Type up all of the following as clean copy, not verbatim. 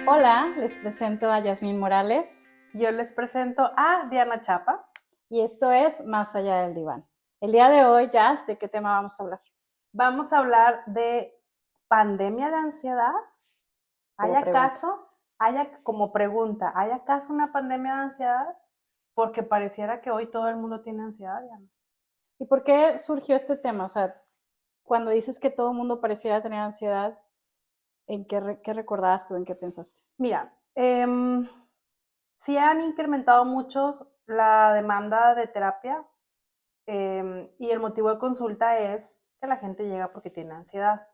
Hola, les presento a Yasmín Morales. Yo les presento a Diana Chapa. Y esto es Más allá del diván. El día de hoy, Jazz, ¿de qué tema vamos a hablar? Vamos a hablar de pandemia de ansiedad. ¿Hay acaso, como pregunta, ¿hay acaso una pandemia de ansiedad? Porque pareciera que hoy todo el mundo tiene ansiedad, Diana. ¿Y por qué surgió este tema? O sea, cuando dices que todo el mundo pareciera tener ansiedad, ¿en qué recordabas tú? ¿En qué pensaste? Mira, sí han incrementado muchos la demanda de terapia y el motivo de consulta es que la gente llega porque tiene ansiedad.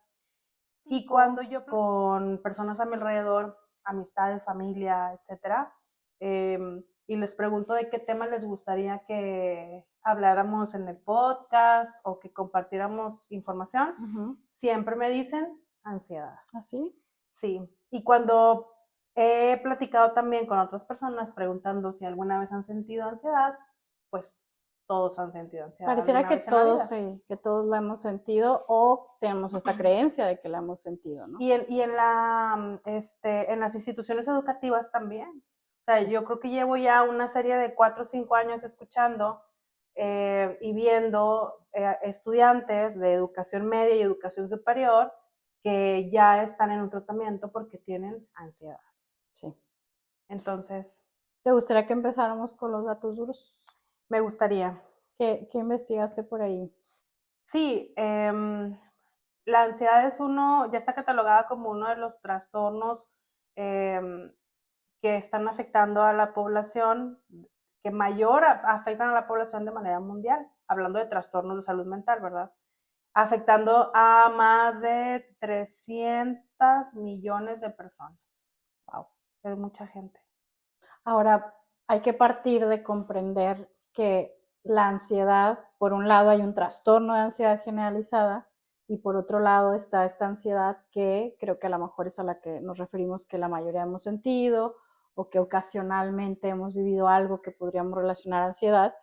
Y cuando yo con personas a mi alrededor, amistades, familia, etcétera, y les pregunto de qué tema les gustaría que habláramos en el podcast o que compartiéramos información, siempre me dicen ansiedad. ¿Así? Sí. Y cuando he platicado también con otras personas preguntando si alguna vez han sentido ansiedad, pues todos han sentido ansiedad Pareciera alguna que vez en la vida. que todos lo hemos sentido o tenemos esta creencia de que la hemos sentido, ¿no? Y en las instituciones educativas también. O sea, Sí. yo creo que llevo ya una serie de 4 o 5 años escuchando y viendo estudiantes de educación media y educación superior que ya están en un tratamiento porque tienen ansiedad. Sí. Entonces, ¿Te gustaría que empezáramos con los datos duros? me gustaría. ¿Qué investigaste por ahí? Sí, la ansiedad ya está catalogada como uno de los trastornos que están afectando a la población, que mayor afectan a la población de manera mundial, hablando de trastornos de salud mental, ¿verdad? Afectando a más de 300 millones de personas. Wow, es mucha gente. Ahora, hay que partir de comprender que la ansiedad, por un lado hay un trastorno de ansiedad generalizada y por otro lado está esta ansiedad que creo que a lo mejor es a la que nos referimos que la mayoría hemos sentido o que ocasionalmente hemos vivido algo que podríamos relacionar a ansiedad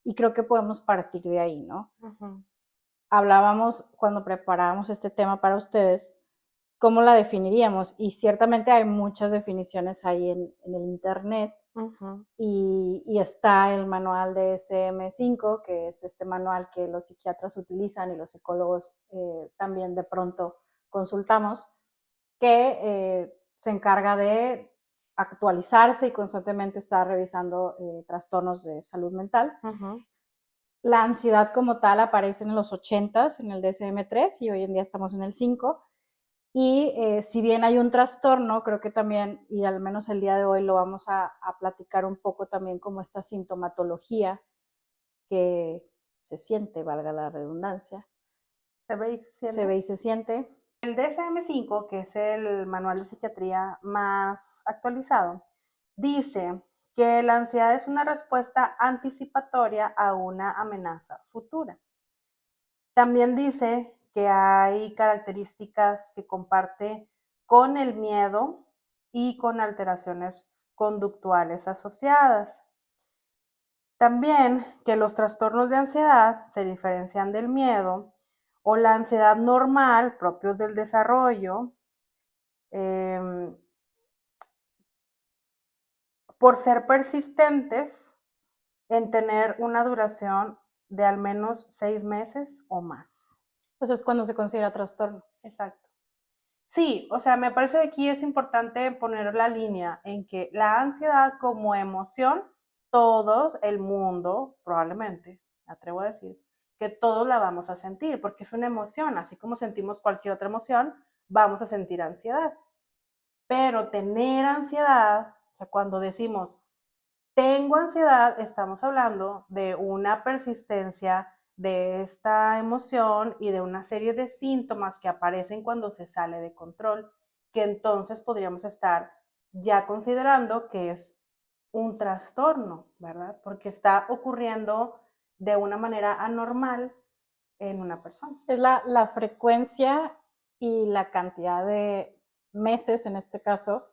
y creo que podemos partir de ahí, ¿no? Hablábamos cuando preparábamos este tema para ustedes, ¿cómo la definiríamos? Y ciertamente hay muchas definiciones ahí en el internet. Y está el manual de DSM-5, que es este manual que los psiquiatras utilizan y los psicólogos también de pronto consultamos, que se encarga de actualizarse y constantemente está revisando trastornos de salud mental. La ansiedad como tal aparece en los 80s en el DSM-3 y hoy en día estamos en el 5. Y si bien hay un trastorno, creo que también, y al menos el día de hoy lo vamos a platicar un poco también como esta sintomatología que se siente, valga la redundancia. Se ve y se siente. Se ve y se siente. El DSM-5, que es el manual de psiquiatría más actualizado, dice que la ansiedad es una respuesta anticipatoria a una amenaza futura. También dice que hay características que comparte con el miedo y con alteraciones conductuales asociadas. También que los trastornos de ansiedad se diferencian del miedo o la ansiedad normal propios del desarrollo por ser persistentes en tener una duración de al menos 6 meses o más. Pues es cuando se considera trastorno. Exacto. Sí, o sea, me parece que aquí es importante poner la línea en que la ansiedad como emoción, todos, el mundo, probablemente, me atrevo a decir, que todos la vamos a sentir, porque es una emoción, así como sentimos cualquier otra emoción, vamos a sentir ansiedad. Pero tener ansiedad, o sea, cuando decimos tengo ansiedad, estamos hablando de una persistencia de esta emoción y de una serie de síntomas que aparecen cuando se sale de control, que entonces podríamos estar ya considerando que es un trastorno, ¿verdad? Porque está ocurriendo de una manera anormal en una persona. Es la frecuencia y la cantidad de meses, en este caso,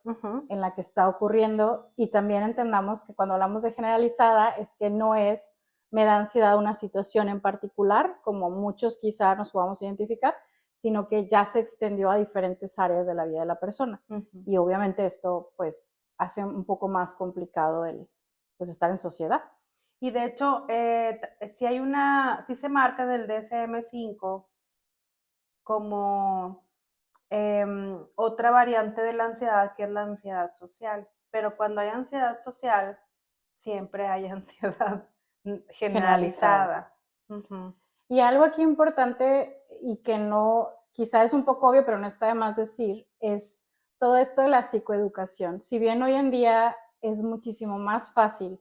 en la que está ocurriendo. Y también entendamos que cuando hablamos de generalizada es que no es me da ansiedad una situación en particular, como muchos quizá nos podamos identificar, sino que ya se extendió a diferentes áreas de la vida de la persona. Y obviamente esto pues hace un poco más complicado el pues estar en sociedad. Y de hecho, si se marca del DSM-5 como otra variante de la ansiedad, que es la ansiedad social. Pero cuando hay ansiedad social, siempre hay ansiedad generalizada. Uh-huh. Y algo aquí importante y que no, quizá es un poco obvio, pero no está de más decir, es todo esto de la psicoeducación. Si bien hoy en día es muchísimo más fácil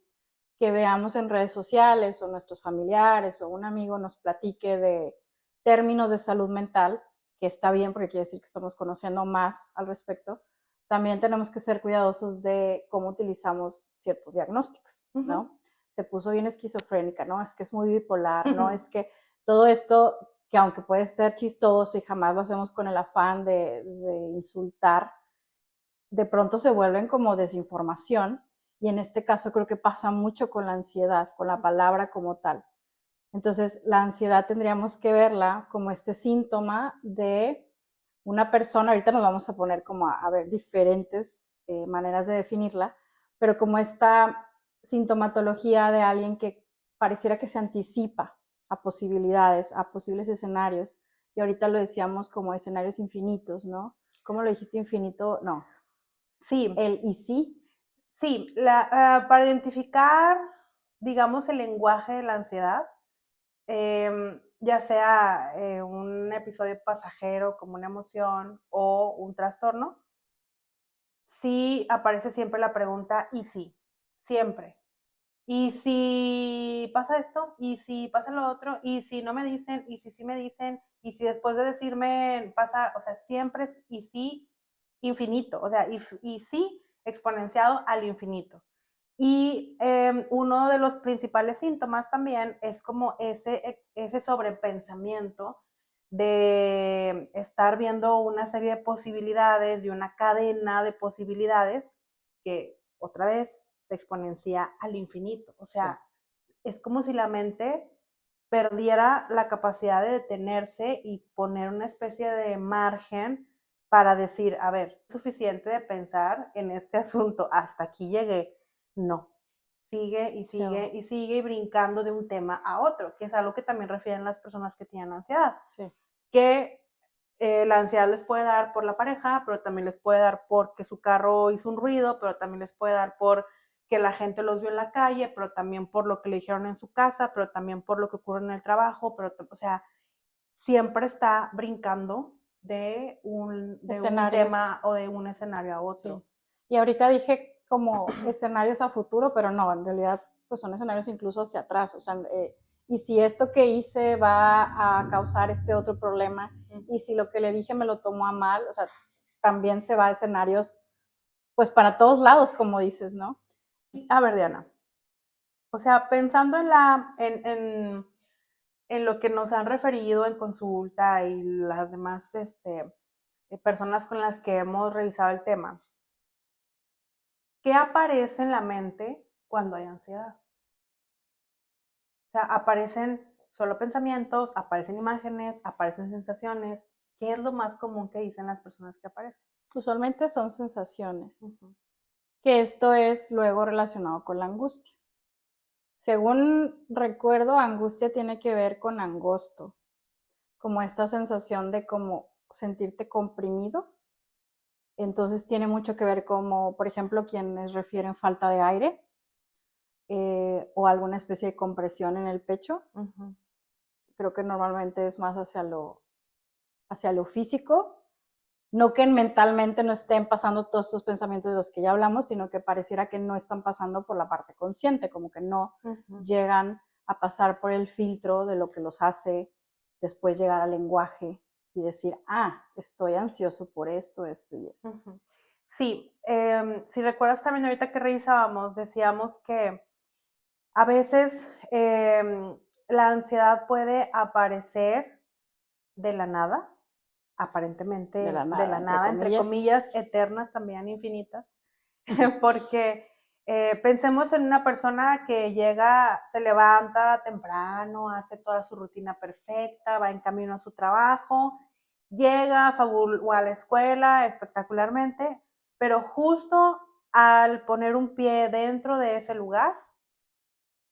que veamos en redes sociales o nuestros familiares o un amigo nos platique de términos de salud mental, que está bien porque quiere decir que estamos conociendo más al respecto, también tenemos que ser cuidadosos de cómo utilizamos ciertos diagnósticos, ¿no? Se puso bien esquizofrénica, ¿no? Es que es muy bipolar, ¿no? Es que todo esto, que aunque puede ser chistoso y jamás lo hacemos con el afán de insultar, de pronto se vuelven como desinformación, y en este caso creo que pasa mucho con la ansiedad, con la palabra como tal. Entonces, la ansiedad tendríamos que verla como este síntoma de una persona, ahorita nos vamos a poner como a ver diferentes maneras de definirla, pero como esta sintomatología de alguien que pareciera que se anticipa a posibilidades, a posibles escenarios, y ahorita lo decíamos como escenarios infinitos, ¿no? ¿Cómo lo dijiste infinito? No. Sí. El y sí. Sí, para identificar, digamos, el lenguaje de la ansiedad, ya sea un episodio pasajero como una emoción o un trastorno, sí aparece siempre la pregunta ¿y si? Siempre. ¿Y si pasa esto? ¿Y si pasa lo otro? ¿Y si no me dicen? ¿Y si sí me dicen? ¿Y si después de decirme pasa? O sea, siempre es y sí infinito, o sea, y sí exponenciado al infinito. Y uno de los principales síntomas también es como ese sobrepensamiento de estar viendo una serie de posibilidades, de una cadena de posibilidades que otra vez se exponencia al infinito. O sea, es como si la mente perdiera la capacidad de detenerse y poner una especie de margen para decir, a ver, es suficiente de pensar en este asunto, hasta aquí llegué. No, sigue y sigue y sigue y brincando de un tema a otro, que es algo que también refieren las personas que tienen ansiedad. Sí. Que la ansiedad les puede dar por la pareja, pero también les puede dar porque su carro hizo un ruido, pero también les puede dar por que la gente los vio en la calle, pero también por lo que le dijeron en su casa, pero también por lo que ocurre en el trabajo, pero, o sea, siempre está brincando de un tema o de un escenario a otro. Sí. Y ahorita dije como escenarios a futuro, pero no, en realidad pues son escenarios incluso hacia atrás, o sea, y si esto que hice va a causar este otro problema, y si lo que le dije me lo tomó a mal, o sea, también se va a escenarios pues para todos lados, como dices, ¿no? A ver, Diana, o sea, pensando en lo que nos han referido en consulta y las demás personas con las que hemos revisado el tema, ¿qué aparece en la mente cuando hay ansiedad? O sea, aparecen solo pensamientos, aparecen imágenes, aparecen sensaciones. ¿Qué es lo más común que dicen las personas que aparecen? Usualmente son sensaciones, que esto es luego relacionado con la angustia. Según recuerdo, angustia tiene que ver con angosto, como esta sensación de como sentirte comprimido. Entonces tiene mucho que ver como, por ejemplo, quienes refieren falta de aire o alguna especie de compresión en el pecho. Creo que normalmente es más hacia lo físico. No que mentalmente no estén pasando todos estos pensamientos de los que ya hablamos, sino que pareciera que no están pasando por la parte consciente, como que no llegan a pasar por el filtro de lo que los hace después llegar al lenguaje y decir, estoy ansioso por esto, esto y esto. Sí, si recuerdas también ahorita que revisábamos, decíamos que a veces la ansiedad puede aparecer de la nada, aparentemente de la nada, entre comillas, eternas también, infinitas, porque Pensemos en una persona que llega, se levanta temprano, hace toda su rutina perfecta, va en camino a su trabajo, llega a la escuela espectacularmente, pero justo al poner un pie dentro de ese lugar,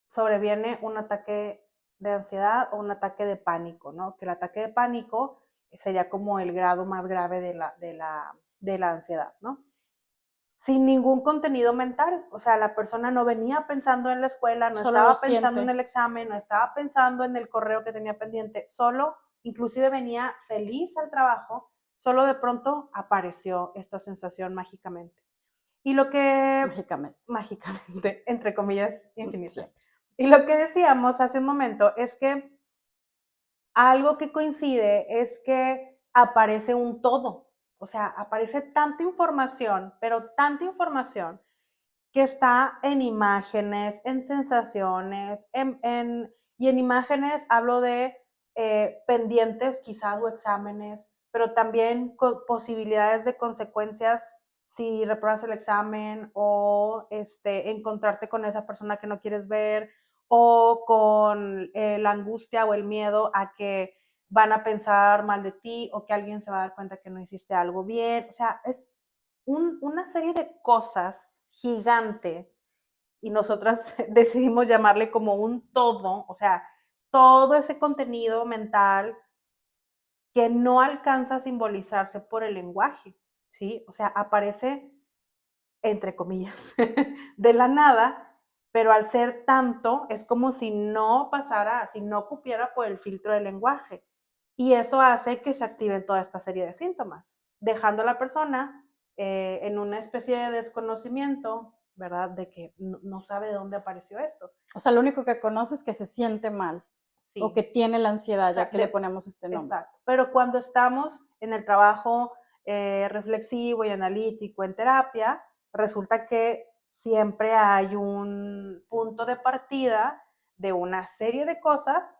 sobreviene un ataque de ansiedad o un ataque de pánico, ¿no? Que el ataque de pánico sería como el grado más grave de la ansiedad, ¿no? Sin ningún contenido mental, o sea, la persona no venía pensando en la escuela, no Solo lo estaba pensando en siente. el examen, no estaba pensando en el correo que tenía pendiente, solo, inclusive venía feliz al trabajo, solo de pronto apareció esta sensación mágicamente. Y lo que, Mágicamente. mágicamente, entre comillas infinitas. Siempre. Y lo que decíamos hace un momento es que algo que coincide es que aparece un todo, o sea, aparece tanta información, pero tanta información que está en imágenes, en sensaciones, y en imágenes hablo de pendientes quizás o exámenes, pero también con posibilidades de consecuencias si repruebas el examen o encontrarte con esa persona que no quieres ver o con la angustia o el miedo a que van a pensar mal de ti o que alguien se va a dar cuenta que no hiciste algo bien. O sea, es una serie de cosas gigante y nosotras decidimos llamarle como un todo, o sea, todo ese contenido mental que no alcanza a simbolizarse por el lenguaje, ¿sí? O sea, aparece, entre comillas, de la nada, pero al ser tanto, es como si no pasara, si no cupiera por el filtro del lenguaje. Y eso hace que se activen toda esta serie de síntomas, dejando a la persona en una especie de desconocimiento, ¿verdad? De que no sabe de dónde apareció esto. O sea, lo único que conoce es que se siente mal o que Sí, tiene la o ansiedad, sea, ya que le ponemos este nombre. exacto. Pero cuando estamos en el trabajo reflexivo y analítico en terapia, resulta que siempre hay un punto de partida de una serie de cosas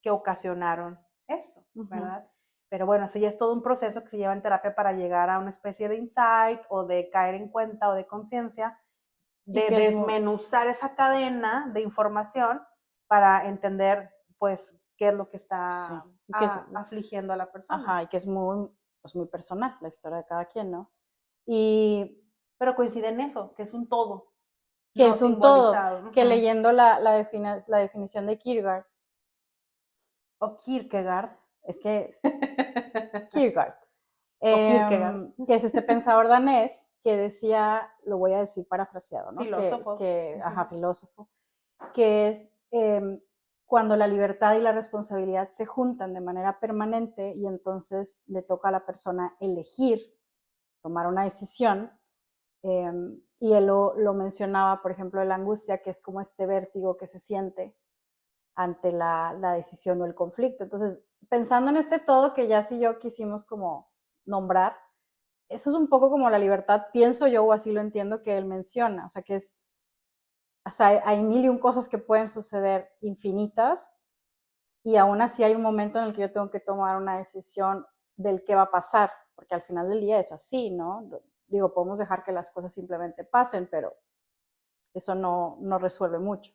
que ocasionaron eso, ¿verdad? Pero bueno, eso ya es todo un proceso que se lleva en terapia para llegar a una especie de insight o de caer en cuenta o de conciencia, Y de que es muy... desmenuzar esa Exacto. cadena de información para entender, pues, qué es lo que Sí. está Y que es, afligiendo a la persona. ajá, y que es muy, pues muy personal la historia de cada quien, ¿no? Y Pero coincide en eso, que es un todo, que no es un todo, simbolizado. que Uh-huh. leyendo la definición de Kierkegaard, O Kierkegaard. es que Kierkegaard, O Kierkegaard. que es este pensador danés que decía, lo voy a decir parafraseado, ¿no? Filósofo. Ajá, Uh-huh. filósofo, que es cuando la libertad y la responsabilidad se juntan de manera permanente y entonces le toca a la persona elegir, tomar una decisión. Y él lo mencionaba, por ejemplo, de la angustia, que es como este vértigo que se siente ante la decisión o el conflicto. Entonces, pensando en este todo que ya sí yo quisimos como nombrar, eso es un poco como la libertad, pienso yo, o así lo entiendo, que él menciona. O sea, que es, o sea, hay mil y un cosas que pueden suceder infinitas y aún así hay un momento en el que yo tengo que tomar una decisión del qué va a pasar, porque al final del día es así, ¿no? Digo, podemos dejar que las cosas simplemente pasen, pero eso no resuelve mucho.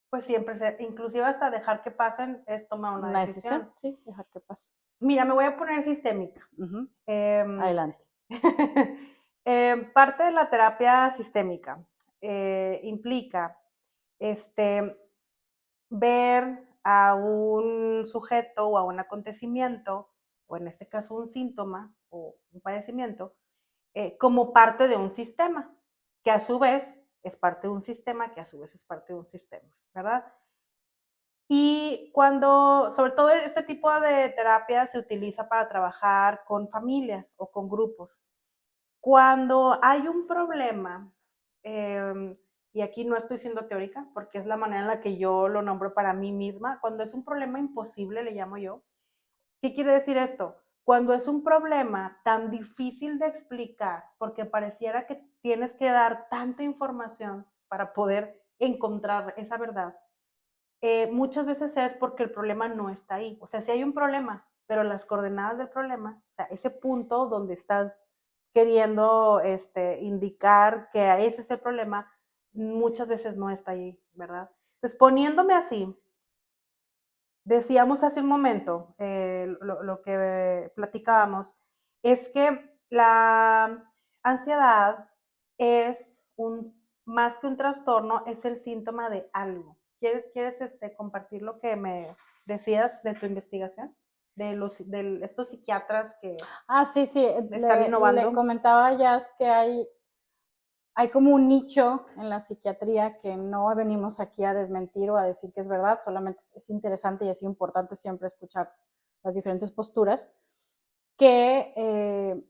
Pues siempre, inclusive hasta dejar que pasen es tomar una Una decisión, decisión. sí, dejar que pase. Mira, me voy a poner sistémica. Uh-huh. Eh, Adelante. parte de la terapia sistémica implica ver a un sujeto o a un acontecimiento, o en este caso un síntoma o un padecimiento, como parte de un sistema, que a su vez es parte de un sistema, que a su vez es parte de un sistema, ¿verdad? Y cuando, sobre todo este tipo de terapia se utiliza para trabajar con familias o con grupos. Cuando hay un problema, y aquí no estoy siendo teórica, porque es la manera en la que yo lo nombro para mí misma, cuando es un problema imposible, le llamo yo. ¿Qué quiere decir esto? Cuando es un problema tan difícil de explicar, porque pareciera que tienes que dar tanta información para poder encontrar esa verdad, muchas veces es porque el problema no está ahí. O sea, sí hay un problema, pero las coordenadas del problema, o sea, ese punto donde estás queriendo indicar que ese es el problema, muchas veces no está ahí, ¿verdad? Entonces, poniéndome así, decíamos hace un momento, lo que platicábamos, es que la ansiedad es más que un trastorno, es el síntoma de algo. ¿Quieres compartir lo que me decías de tu investigación? De estos psiquiatras que Sí, sí, están le innovando. comentaba a Jazz que hay como un nicho en la psiquiatría que no venimos aquí a desmentir o a decir que es verdad, solamente es interesante y es importante siempre escuchar las diferentes posturas, que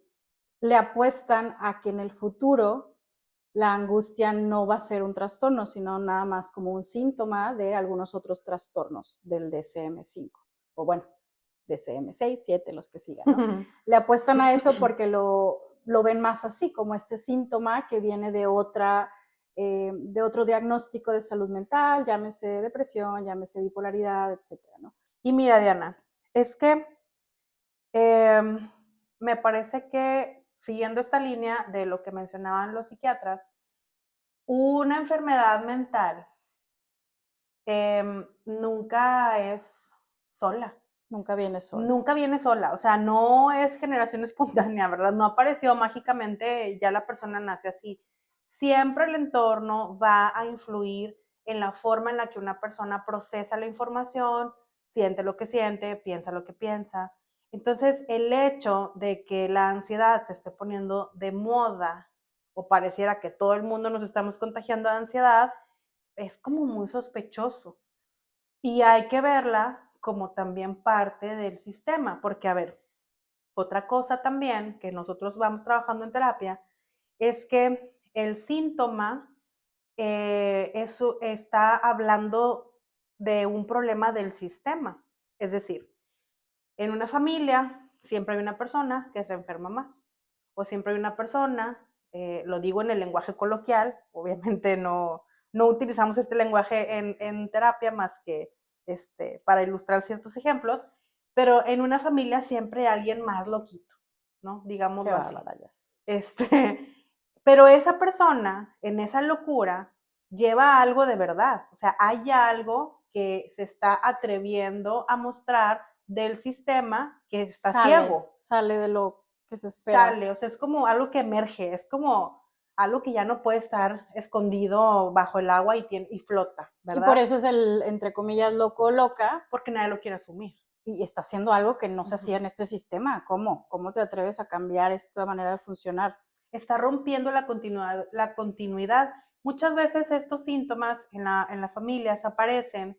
le apuestan a que en el futuro la angustia no va a ser un trastorno, sino nada más como un síntoma de algunos otros trastornos del DSM-5, o bueno, DSM-6, 7, los que sigan, ¿no? Le apuestan a eso porque lo ven más así, como este síntoma que viene de otro diagnóstico de salud mental, llámese depresión, llámese bipolaridad, etcétera, ¿no? Y mira, Diana, es que me parece que siguiendo esta línea de lo que mencionaban los psiquiatras, una enfermedad mental nunca es sola. Nunca viene sola. Nunca viene sola, o sea, no es generación espontánea, ¿verdad? No apareció mágicamente, ya la persona nace así. Siempre el entorno va a influir en la forma en la que una persona procesa la información, siente lo que siente, piensa lo que piensa. Entonces, el hecho de que la ansiedad se esté poniendo de moda o pareciera que todo el mundo nos estamos contagiando de ansiedad, es como muy sospechoso. Y hay que verla como también parte del sistema, porque a ver, otra cosa también que nosotros vamos trabajando en terapia es que el síntoma eso está hablando de un problema del sistema. Es decir, en una familia siempre hay una persona que se enferma más, o siempre hay una persona, lo digo en el lenguaje coloquial, obviamente no utilizamos este lenguaje en terapia más que para ilustrar ciertos ejemplos, pero en una familia siempre hay alguien más loquito, ¿no? Qué Digámoslo así. bárbara, Jazz. Pero esa persona, en esa locura, lleva algo de verdad. O sea, hay algo que se está atreviendo a mostrar del sistema que está ciego. Sale de lo que se espera. Sale, o sea, es como algo que emerge, es como algo que ya no puede estar escondido bajo el agua y flota, Y por ¿verdad? eso es el, entre comillas, loco o loca, Porque nadie lo quiere asumir. y está haciendo algo que no se hacía en este sistema. ¿Cómo? ¿Cómo te atreves a cambiar esta manera de funcionar? Está rompiendo la continuidad. Muchas veces estos síntomas en la familia aparecen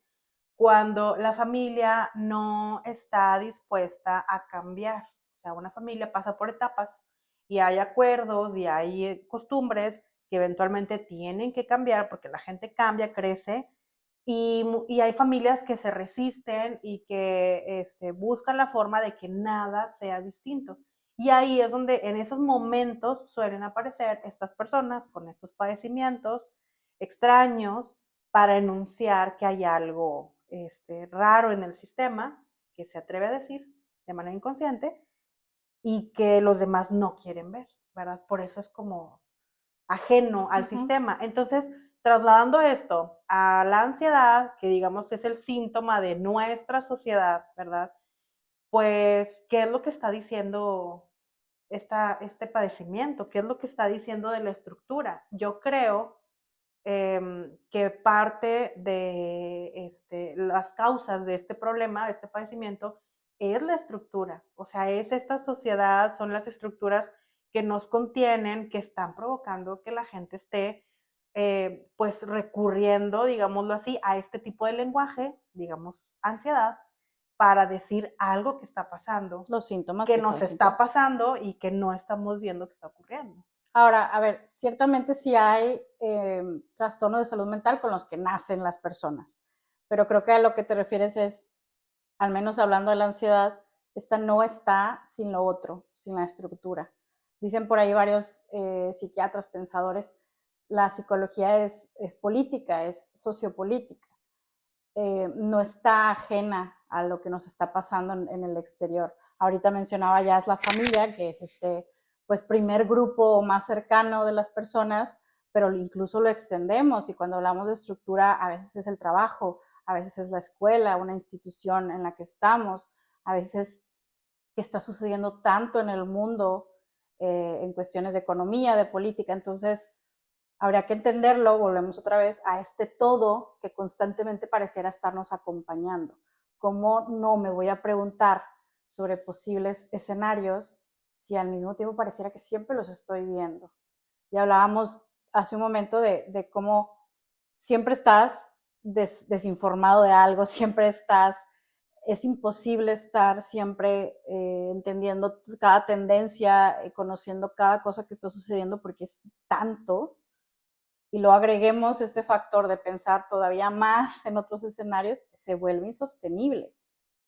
cuando la familia no está dispuesta a cambiar. O sea, una familia pasa por etapas y hay acuerdos y hay costumbres que eventualmente tienen que cambiar porque la gente cambia, crece y hay familias que se resisten y que buscan la forma de que nada sea distinto. Y ahí es donde en esos momentos suelen aparecer estas personas con estos padecimientos extraños para enunciar que hay algo raro en el sistema que se atreve a decir de manera inconsciente y que los demás no quieren ver, ¿verdad? Por eso es como ajeno al sistema. Entonces, trasladando esto a la ansiedad, que digamos es el síntoma de nuestra sociedad, ¿verdad? Pues, ¿qué es lo que está diciendo este padecimiento? ¿Qué es lo que está diciendo de la estructura? Yo creo que parte de las causas de este problema, de este padecimiento, es la estructura. O sea, es esta sociedad, son las estructuras que nos contienen, que están provocando que la gente esté pues recurriendo, digámoslo así, a este tipo de lenguaje, digamos, ansiedad, para decir algo que está pasando, Los síntomas que que nos están está sintiendo. pasando y que no estamos viendo que está ocurriendo. Ahora, a ver, ciertamente sí hay trastornos de salud mental con los que nacen las personas, pero creo que a lo que te refieres es, al menos hablando de la ansiedad, esta no está sin lo otro, sin la estructura. Dicen por ahí varios psiquiatras, pensadores, la psicología es política, es sociopolítica. No está ajena a lo que nos está pasando en el exterior. Ahorita mencionaba ya es la familia, que es pues primer grupo más cercano de las personas, pero incluso lo extendemos y cuando hablamos de estructura a veces es el trabajo, a veces es la escuela, una institución en la que estamos, a veces que está sucediendo tanto en el mundo en cuestiones de economía, de política, entonces habría que entenderlo, volvemos otra vez a este todo que constantemente pareciera estarnos acompañando. ¿Cómo no me voy a preguntar sobre posibles escenarios si al mismo tiempo pareciera que siempre los estoy viendo? Y hablábamos hace un momento de cómo siempre estás desinformado de algo, siempre estás, es imposible estar siempre entendiendo cada tendencia, conociendo cada cosa que está sucediendo porque es tanto, y luego agreguemos este factor de pensar todavía más en otros escenarios, se vuelve insostenible.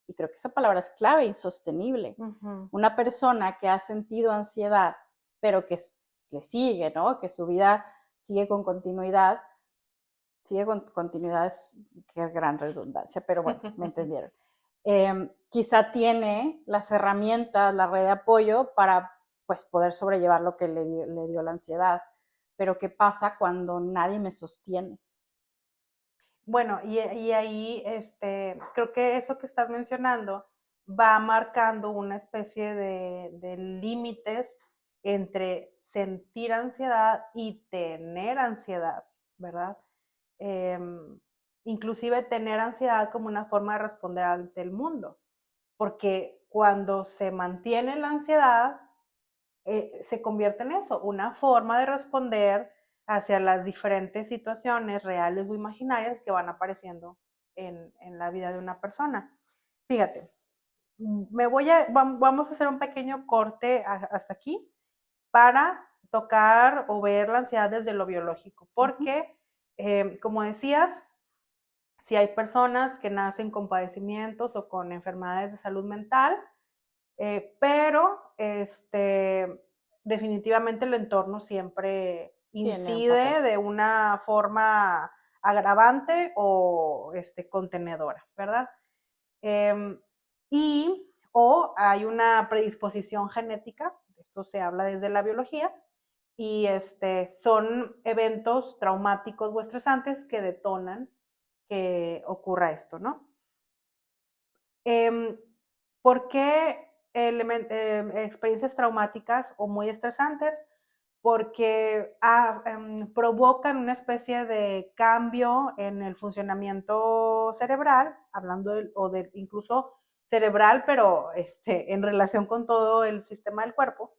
Y creo que esa palabra es clave, insostenible. Una persona que ha sentido ansiedad, pero que le sigue, ¿no? Que su vida sigue con continuidad, es que es gran redundancia, pero bueno, me entendieron. Quizá tiene las herramientas, la red de apoyo para pues poder sobrellevar lo que le dio la ansiedad. Pero ¿qué pasa cuando nadie me sostiene? Bueno, y ahí creo que eso que estás mencionando va marcando una especie de límites entre sentir ansiedad y tener ansiedad, ¿verdad? Inclusive tener ansiedad como una forma de responder ante el mundo, porque cuando se mantiene la ansiedad, se convierte en eso, una forma de responder hacia las diferentes situaciones reales o imaginarias que van apareciendo en la vida de una persona. Fíjate, vamos a hacer un pequeño corte hasta aquí para tocar o ver la ansiedad desde lo biológico, porque, como decías, si hay personas que nacen con padecimientos o con enfermedades de salud mental, pero definitivamente el entorno siempre incide de una forma agravante o contenedora, ¿verdad? O hay una predisposición genética, esto se habla desde la biología, y son eventos traumáticos o estresantes que detonan que ocurra esto, ¿no? ¿Por qué experiencias traumáticas o muy estresantes? Porque provocan una especie de cambio en el funcionamiento cerebral, hablando incluso cerebral, pero en relación con todo el sistema del cuerpo,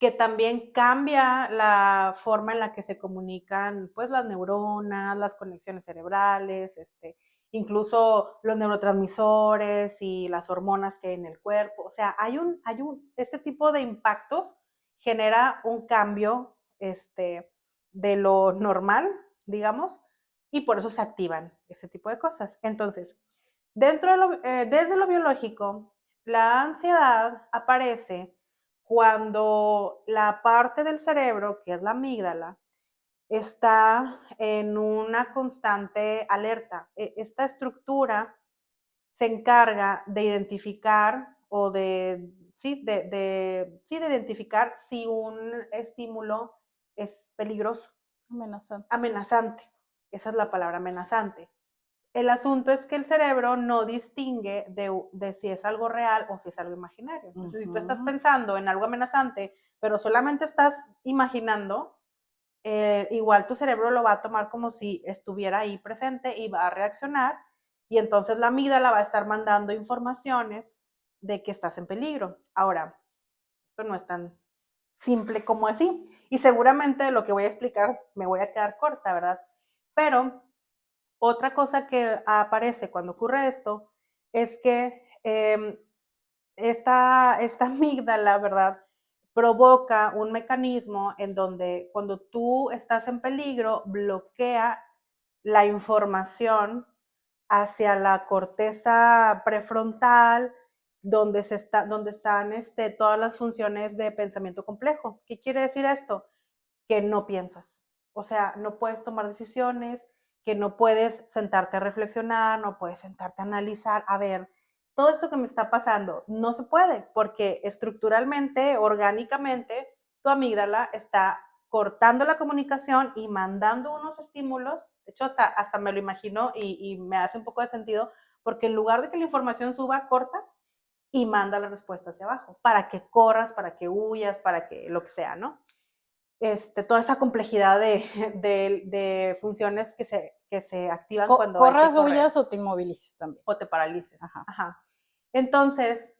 que también cambia la forma en la que se comunican pues las neuronas, las conexiones cerebrales, incluso los neurotransmisores y las hormonas que hay en el cuerpo. O sea, este tipo de impactos genera un cambio de lo normal, digamos, y por eso se activan este tipo de cosas. Entonces, desde lo biológico, la ansiedad aparece cuando la parte del cerebro, que es la amígdala, está en una constante alerta. Esta estructura se encarga de identificar o de identificar si un estímulo es peligroso. Amenazante. Esa es la palabra, amenazante. El asunto es que el cerebro no distingue de si es algo real o si es algo imaginario. Entonces, si tú estás pensando en algo amenazante, pero solamente estás imaginando, igual tu cerebro lo va a tomar como si estuviera ahí presente y va a reaccionar, y entonces la amígdala va a estar mandando informaciones de que estás en peligro. Ahora, esto no es tan simple como así, y seguramente de lo que voy a explicar me voy a quedar corta, ¿verdad? Pero otra cosa que aparece cuando ocurre esto es que esta amígdala, ¿verdad? Provoca un mecanismo en donde cuando tú estás en peligro, bloquea la información hacia la corteza prefrontal, donde están todas las funciones de pensamiento complejo. ¿Qué quiere decir esto? Que no piensas. O sea, no puedes tomar decisiones, que no puedes sentarte a reflexionar, no puedes sentarte a analizar, a ver, todo esto que me está pasando, no se puede, porque estructuralmente, orgánicamente, tu amígdala está cortando la comunicación y mandando unos estímulos. De hecho, hasta me lo imagino y me hace un poco de sentido, porque en lugar de que la información suba, corta y manda la respuesta hacia abajo, para que corras, para que huyas, para que lo que sea, ¿no? Toda esa complejidad de funciones que se activan cuando hay que Corras, correr. huyas o te inmovilices también. O te paralices. Ajá. Ajá. Entonces,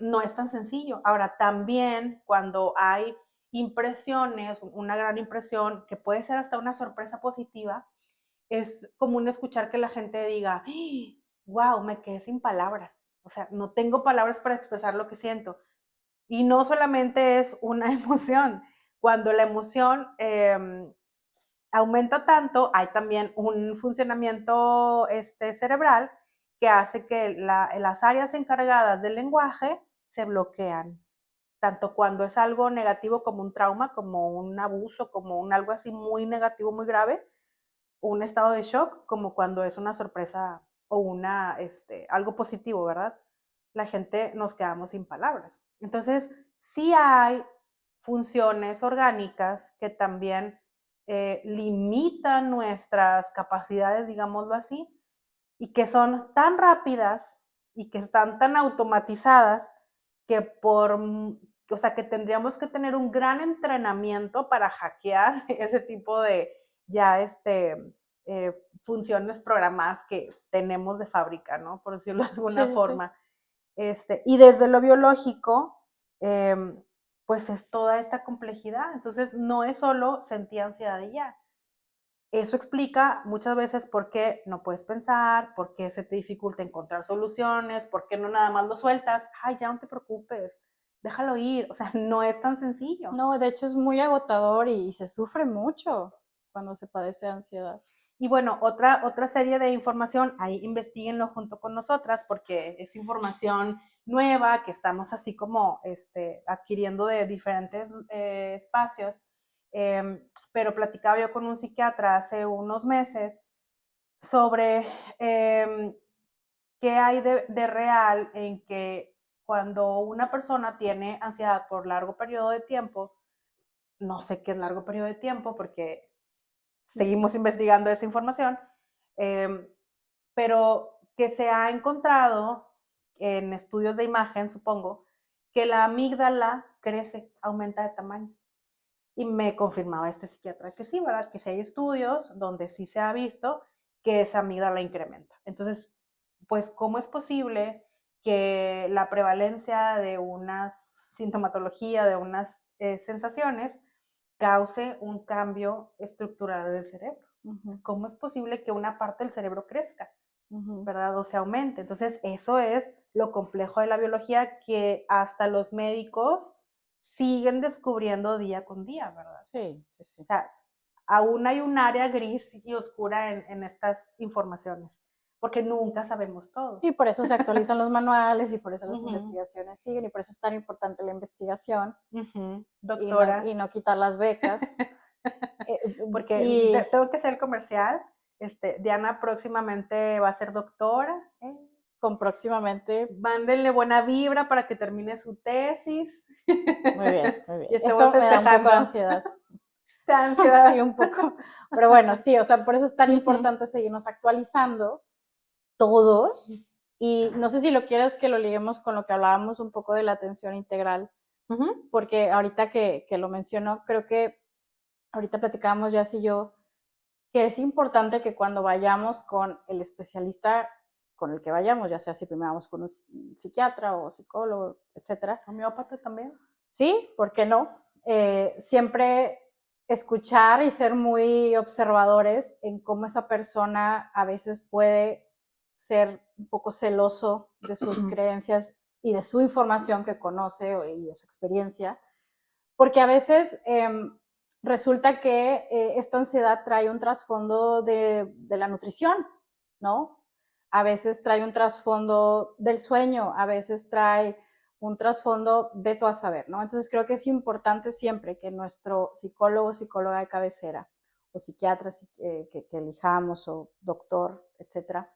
no es tan sencillo. Ahora, también cuando hay impresiones, una gran impresión, que puede ser hasta una sorpresa positiva, es común escuchar que la gente diga, wow, me quedé sin palabras. O sea, no tengo palabras para expresar lo que siento. Y no solamente es una emoción. Cuando la emoción aumenta tanto, hay también un funcionamiento cerebral que hace que las áreas encargadas del lenguaje se bloquean, tanto cuando es algo negativo como un trauma, como un abuso, como algo así muy negativo, muy grave, un estado de shock, como cuando es una sorpresa o algo positivo, ¿verdad? La gente nos quedamos sin palabras. Entonces, sí hay funciones orgánicas que también limitan nuestras capacidades, digámoslo así, y que son tan rápidas y que están tan automatizadas que o sea, que tendríamos que tener un gran entrenamiento para hackear ese tipo de ya funciones programadas que tenemos de fábrica, ¿no? Por decirlo de alguna forma. Y desde lo biológico, pues es toda esta complejidad. Entonces, no es solo sentir ansiedad y ya. Eso explica muchas veces por qué no puedes pensar, por qué se te dificulta encontrar soluciones, por qué no nada más lo sueltas. Ay, ya no te preocupes, déjalo ir. O sea, no es tan sencillo. No, de hecho es muy agotador y se sufre mucho cuando se padece ansiedad. Y bueno, otra serie de información, ahí investiguenlo junto con nosotras porque es información nueva que estamos así como adquiriendo de diferentes espacios. Pero platicaba yo con un psiquiatra hace unos meses sobre qué hay de real en que cuando una persona tiene ansiedad por largo periodo de tiempo, no sé qué es largo periodo de tiempo porque seguimos investigando esa información, pero que se ha encontrado en estudios de imagen, supongo, que la amígdala crece, aumenta de tamaño. Y me confirmaba este psiquiatra que sí, ¿verdad? Que sí hay estudios donde sí se ha visto que esa amígdala incrementa. Entonces, pues, ¿cómo es posible que la prevalencia de unas sintomatología, de unas sensaciones, cause un cambio estructural del cerebro? ¿Cómo es posible que una parte del cerebro crezca, ¿verdad? O se aumente. Entonces, eso es lo complejo de la biología que hasta los médicos siguen descubriendo día con día, ¿verdad? Sí, sí, sí. O sea, aún hay un área gris y oscura en estas informaciones, porque nunca sabemos todo. Y por eso se actualizan los manuales y por eso las investigaciones siguen y por eso es tan importante la investigación. Doctora. Y no quitar las becas. Porque tengo que hacer el comercial. Diana próximamente va a ser doctora. Con próximamente. Mándenle buena vibra para que termine su tesis. Muy bien, muy bien. Y estemos Eso festejando. me da un poco de ansiedad. De ansiedad. Sí, un poco. Pero bueno, sí, o sea, por eso es tan importante seguirnos actualizando todos. Y no sé si lo quieres que lo liguemos con lo que hablábamos un poco de la atención integral, porque ahorita que lo menciono, creo que ahorita platicábamos ya y yo, que es importante que cuando vayamos con el especialista con el que vayamos, ya sea si primero vamos con un psiquiatra o psicólogo, etcétera. Homeópata también. Sí, ¿por qué no? Siempre escuchar y ser muy observadores en cómo esa persona a veces puede ser un poco celoso de sus creencias y de su información que conoce y de su experiencia, porque a veces resulta que esta ansiedad trae un trasfondo de la nutrición, ¿no? A veces trae un trasfondo del sueño, a veces trae un trasfondo, veto a saber, ¿no? Entonces creo que es importante siempre que nuestro psicólogo, psicóloga de cabecera, o psiquiatra que elijamos, o doctor, etcétera,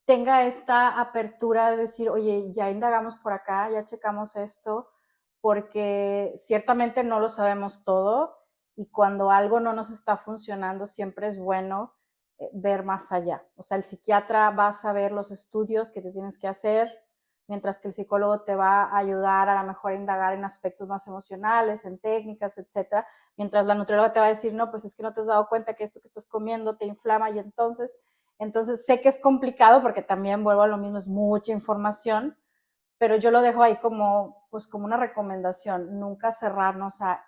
tenga esta apertura de decir, oye, ya indagamos por acá, ya checamos esto, porque ciertamente no lo sabemos todo y cuando algo no nos está funcionando siempre es bueno ver más allá. O sea, el psiquiatra va a saber los estudios que te tienes que hacer, mientras que el psicólogo te va a ayudar a lo mejor a indagar en aspectos más emocionales, en técnicas, etcétera, mientras la nutrióloga te va a decir, no, pues es que no te has dado cuenta que esto que estás comiendo te inflama y entonces sé que es complicado porque también vuelvo a lo mismo, es mucha información, pero yo lo dejo ahí como, pues como una recomendación, nunca cerrarnos a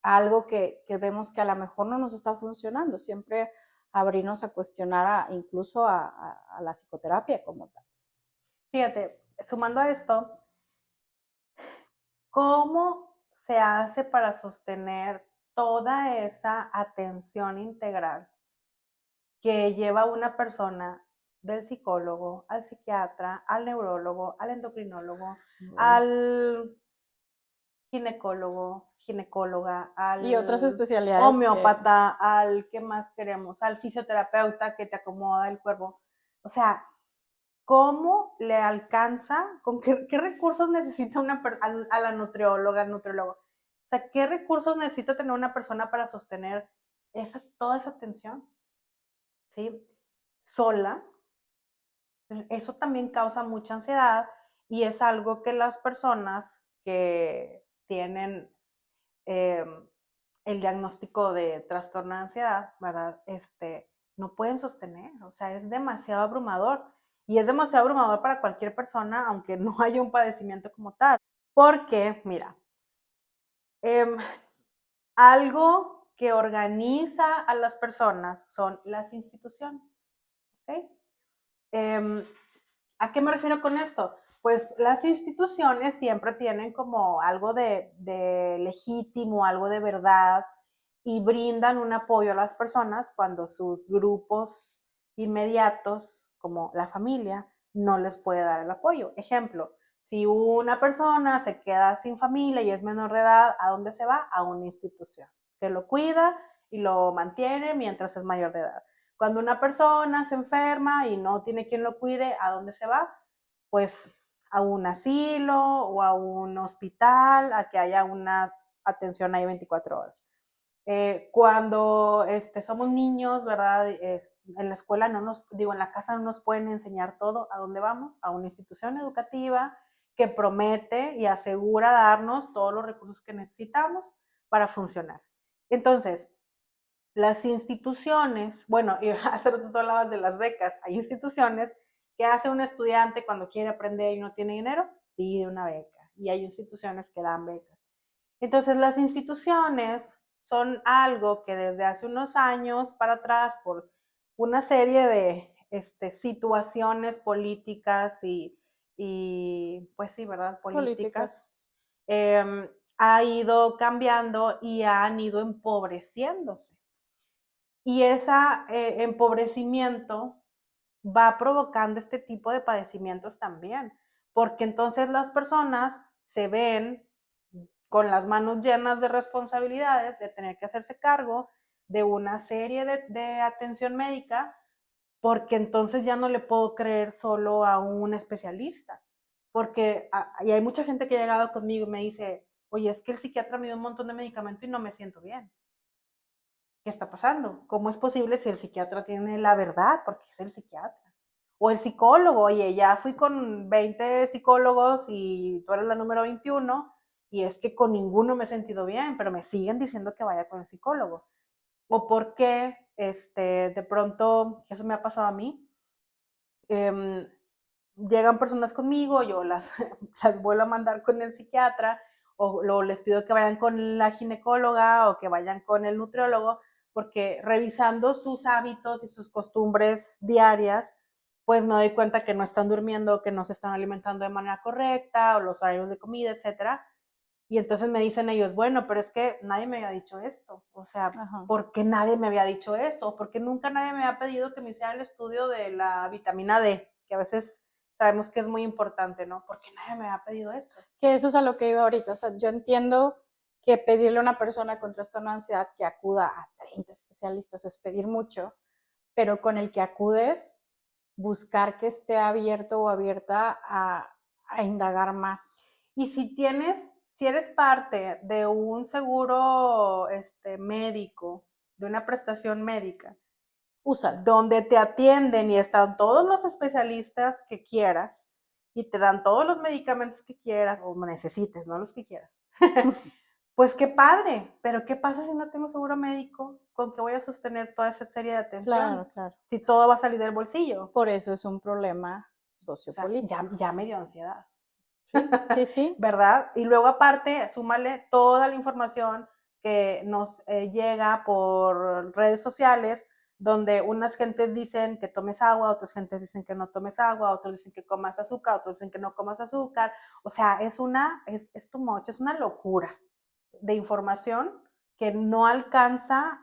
algo que vemos que a lo mejor no nos está funcionando, siempre abrirnos a cuestionar incluso a la psicoterapia como tal. Fíjate, sumando a esto, ¿cómo se hace para sostener toda esa atención integral que lleva una persona del psicólogo al psiquiatra, al neurólogo, al endocrinólogo, al ginecólogo, ginecóloga, Y otras al especialidades. homeópata, al qué más queremos, al fisioterapeuta que te acomoda el cuerpo? O sea, ¿cómo le alcanza? ¿Con qué recursos necesita a la nutrióloga, al nutriólogo? O sea, ¿qué recursos necesita tener una persona para sostener toda esa atención? ¿Sí? Sola. Eso también causa mucha ansiedad y es algo que las personas que tienen eh, el diagnóstico de trastorno de ansiedad, ¿verdad? No pueden sostener, o sea, es demasiado abrumador. Y es demasiado abrumador para cualquier persona, aunque no haya un padecimiento como tal. Porque, mira, eh, algo que organiza a las personas son las instituciones. ¿Okay? ¿A qué me refiero con esto? Pues las instituciones siempre tienen como algo de legítimo, algo de verdad, y brindan un apoyo a las personas cuando sus grupos inmediatos, como la familia, no les puede dar el apoyo. Ejemplo, si una persona se queda sin familia y es menor de edad, ¿a dónde se va? A una institución que lo cuida y lo mantiene mientras es mayor de edad. Cuando una persona se enferma y no tiene quien lo cuide, ¿a dónde se va? Pues a un asilo o a un hospital, a que haya una atención ahí 24 horas. Cuando somos niños, ¿verdad? En la escuela en la casa no nos pueden enseñar todo. ¿A dónde vamos? A una institución educativa que promete y asegura darnos todos los recursos que necesitamos para funcionar. Entonces, las instituciones, bueno, y hace rato tú hablabas de las becas, hay instituciones que hace un estudiante cuando quiere aprender y no tiene dinero, pide una beca, y hay instituciones que dan becas. Entonces, las instituciones son algo que desde hace unos años para atrás, por una serie de situaciones políticas y, pues sí, ¿verdad? Políticas, ha ido cambiando y han ido empobreciéndose. Y ese empobrecimiento va provocando este tipo de padecimientos también, porque entonces las personas se ven con las manos llenas de responsabilidades, de tener que hacerse cargo de una serie de atención médica, porque entonces ya no le puedo creer solo a un especialista. Porque y hay mucha gente que ha llegado conmigo y me dice, oye, es que el psiquiatra me dio un montón de medicamento y no me siento bien. ¿Qué está pasando? ¿Cómo es posible si el psiquiatra tiene la verdad? Porque es el psiquiatra. O el psicólogo, oye, ya fui con 20 psicólogos y tú eres la número 21 y es que con ninguno me he sentido bien, pero me siguen diciendo que vaya con el psicólogo. O por qué, de pronto, eso me ha pasado a mí, llegan personas conmigo, yo las vuelvo a mandar con el psiquiatra o les pido que vayan con la ginecóloga o que vayan con el nutriólogo, porque revisando sus hábitos y sus costumbres diarias, pues me doy cuenta que no están durmiendo, que no se están alimentando de manera correcta o los horarios de comida, etcétera. Y entonces me dicen ellos, bueno, pero es que nadie me había dicho esto. O sea, Ajá. ¿por qué nadie me había dicho esto? ¿Por qué nunca nadie me había pedido que me hiciera el estudio de la vitamina D? Que a veces sabemos que es muy importante, ¿no? ¿Por qué nadie me había pedido esto? Que eso es a lo que iba ahorita. O sea, yo entiendo que pedirle a una persona con trastorno de ansiedad que acuda a 30 especialistas es pedir mucho, pero con el que acudes, buscar que esté abierto o abierta a indagar más. Y si tienes si eres parte de un seguro médico, de una prestación médica, Úsala. donde te atienden y están todos los especialistas que quieras y te dan todos los medicamentos que quieras o necesites, no los que quieras. Pues qué padre, pero ¿qué pasa si no tengo seguro médico? ¿Con qué voy a sostener toda esa serie de atención? Claro, claro. Si todo va a salir del bolsillo. Por eso es un problema O sea, sociopolítico. ya me dio ansiedad. Sí, sí, sí. ¿Verdad? Y luego aparte, súmale toda la información que nos llega por redes sociales, donde unas gentes dicen que tomes agua, otras gentes dicen que no tomes agua, otros dicen que comas azúcar, otros dicen que no comas azúcar. O sea, es too much, es una locura de información que no alcanza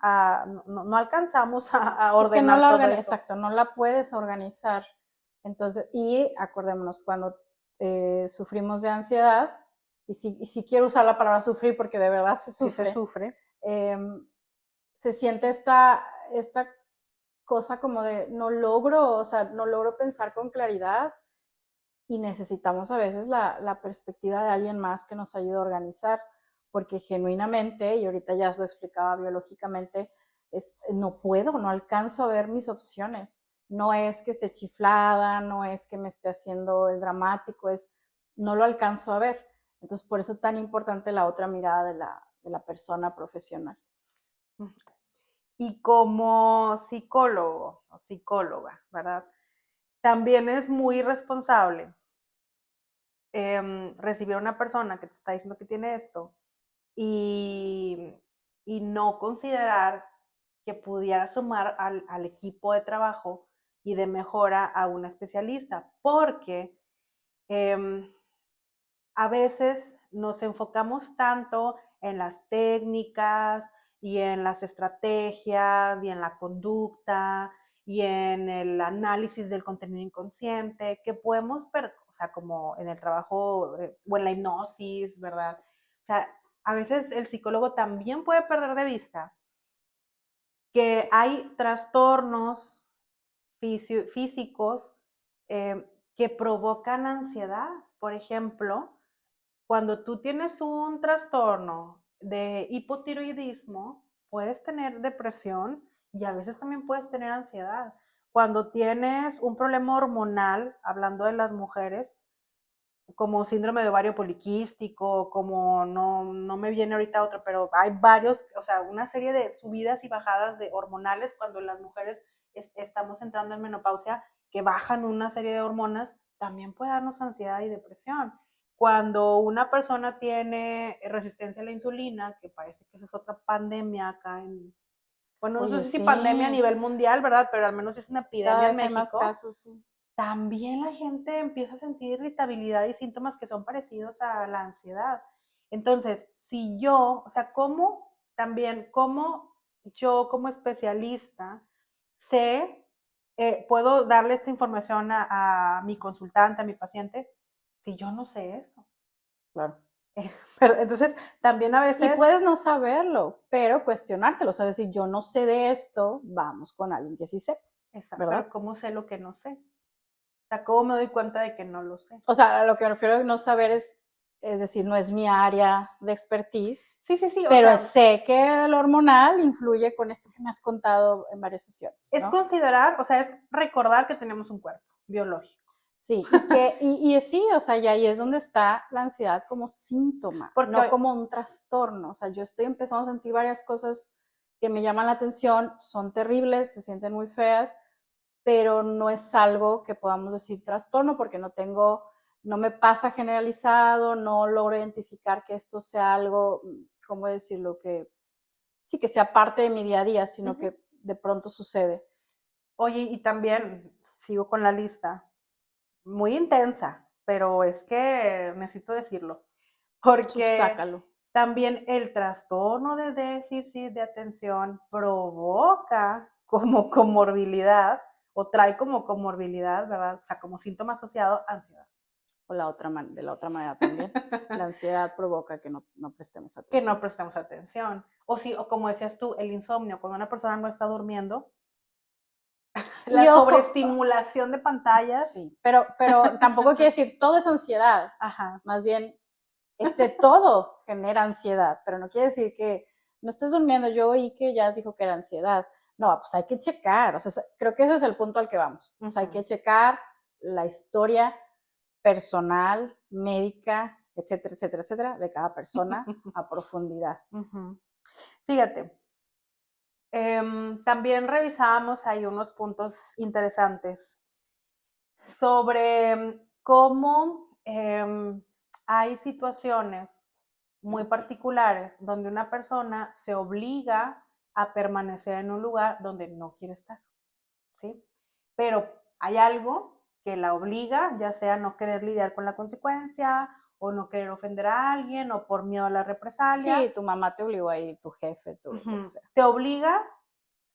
no alcanzamos a Es que no ordenar la todo eso. exacto, no la puedes organizar. Entonces, y acordémonos, cuando sufrimos de ansiedad, y si quiero usar la palabra sufrir porque de verdad se Sí sufre, se sufre. Se siente esta cosa como de no logro, o sea, no logro pensar con claridad y necesitamos a veces la perspectiva de alguien más que nos ayude a organizar, porque genuinamente, y ahorita ya os lo explicaba biológicamente, no puedo, no alcanzo a ver mis opciones. No es que esté chiflada, no es que me esté haciendo el dramático, no lo alcanzo a ver. Entonces, por eso es tan importante la otra mirada de la persona profesional. Y como psicólogo o psicóloga, ¿verdad? También es muy responsable recibir a una persona que te está diciendo que tiene esto y, y no considerar que pudiera sumar al equipo de trabajo y de mejora a una especialista, porque a veces nos enfocamos tanto en las técnicas y en las estrategias y en la conducta y en el análisis del contenido inconsciente que podemos, o sea, como en el trabajo o en la hipnosis, ¿verdad? O sea, a veces el psicólogo también puede perder de vista que hay trastornos físicos que provocan ansiedad. Por ejemplo, cuando tú tienes un trastorno de hipotiroidismo, puedes tener depresión y a veces también puedes tener ansiedad. Cuando tienes un problema hormonal, hablando de las mujeres, como síndrome de ovario poliquístico, como no me viene ahorita otro, pero hay varios, o sea, una serie de subidas y bajadas de hormonales cuando las mujeres estamos entrando en menopausia, que bajan una serie de hormonas, también puede darnos ansiedad y depresión. Cuando una persona tiene resistencia a la insulina, que parece que esa es otra pandemia acá bueno, no Oye, sé si sí, pandemia a nivel mundial, ¿verdad? Pero al menos es una cada epidemia en vez hay más México. casos, sí. También la gente empieza a sentir irritabilidad y síntomas que son parecidos a la ansiedad. Entonces, si yo, o sea, ¿cómo yo como especialista sé, puedo darle esta información a mi consultante, a mi paciente, si yo no sé eso? Claro. Pero entonces, también a Y veces... puedes no saberlo, pero cuestionártelo, o sea, decir, yo no sé de esto, vamos con alguien que sí sepa, Exacto, ¿verdad? pero ¿cómo sé lo que no sé? O sea, ¿cómo me doy cuenta de que no lo sé? O sea, a lo que me refiero a no saber es decir, no es mi área de expertise, Sí, sí, sí, o pero sea, sé que el hormonal influye con esto que me has contado en varias sesiones, es ¿no? considerar, o sea, es recordar que tenemos un cuerpo biológico. Sí, y sí, o sea, y ahí es donde está la ansiedad como síntoma, Porque no como un trastorno. O sea, yo estoy empezando a sentir varias cosas que me llaman la atención, son terribles, se sienten muy feas, pero no es algo que podamos decir trastorno porque no me pasa generalizado, no logro identificar que esto sea algo, ¿cómo decirlo? Que sí, que sea parte de mi día a día, sino que de pronto sucede. Oye, y también sigo con la lista, muy intensa, pero es que necesito decirlo, porque Sácalo. también el trastorno de déficit de atención provoca como comorbilidad o trae como comorbilidad, ¿verdad? O sea, como síntoma asociado, ansiedad. O de la otra manera también. La ansiedad provoca que no prestemos Que atención. no prestamos atención. O como decías tú, el insomnio, cuando una persona no está durmiendo, la Y ojo, sobreestimulación de pantallas. sí, pero tampoco quiere decir todo es ansiedad. Ajá. Más bien, todo genera ansiedad, pero no quiere decir que no estés durmiendo. Yo oí que ya dijo que era ansiedad. No, pues hay que checar, o sea, creo que ese es el punto al que vamos. O sea, hay que checar la historia personal, médica, etcétera, etcétera, etcétera, de cada persona a profundidad. Fíjate, también revisábamos ahí unos puntos interesantes sobre cómo hay situaciones muy particulares donde una persona se obliga a permanecer en un lugar donde no quiere estar, ¿sí? Pero hay algo que la obliga, ya sea no querer lidiar con la consecuencia o no querer ofender a alguien o por miedo a la represalia. Sí, tu mamá te obligó ahí, tu jefe, lo que sea. Te obliga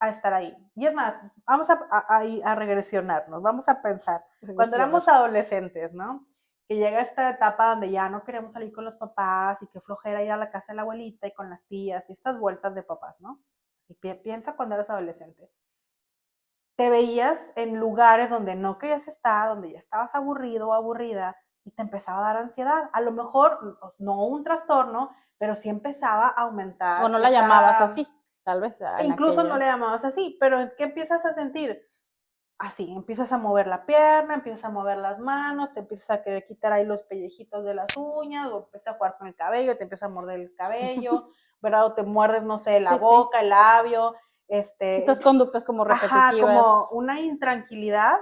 a estar ahí. Y es más, vamos a regresionarnos, vamos a pensar. Cuando éramos adolescentes, ¿no? Que llega esta etapa donde ya no queremos salir con los papás y qué flojera ir a la casa de la abuelita y con las tías y estas vueltas de papás, ¿no? Así piensa cuando eras adolescente. Te veías en lugares donde no querías estar, donde ya estabas aburrido o aburrida y te empezaba a dar ansiedad. A lo mejor no un trastorno, pero sí empezaba a aumentar. O no la llamabas así, tal vez. Incluso no le llamabas así, pero ¿qué empiezas a sentir? Así, empiezas a mover la pierna, empiezas a mover las manos, te empiezas a querer quitar ahí los pellejitos de las uñas, o empiezas a jugar con el cabello, te empiezas a morder el cabello, ¿verdad? O te muerdes, no sé, la boca, el labio. Estas conductas como repetitivas. Ajá, como una intranquilidad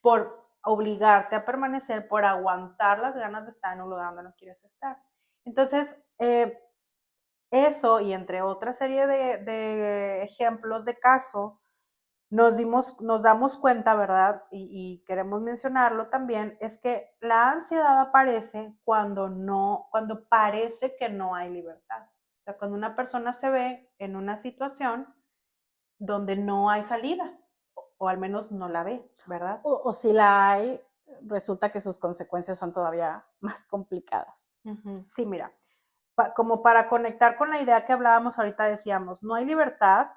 por obligarte a permanecer, por aguantar las ganas de estar en un lugar donde no quieres estar. Entonces, eso y entre otra serie de ejemplos de caso, nos damos cuenta, ¿verdad? Y queremos mencionarlo también, es que la ansiedad aparece cuando parece que no hay libertad. O sea, cuando una persona se ve en una situación donde no hay salida, o al menos no la ve, ¿verdad? O si la hay, resulta que sus consecuencias son todavía más complicadas. Sí, mira, como para conectar con la idea que hablábamos ahorita, decíamos, no hay libertad,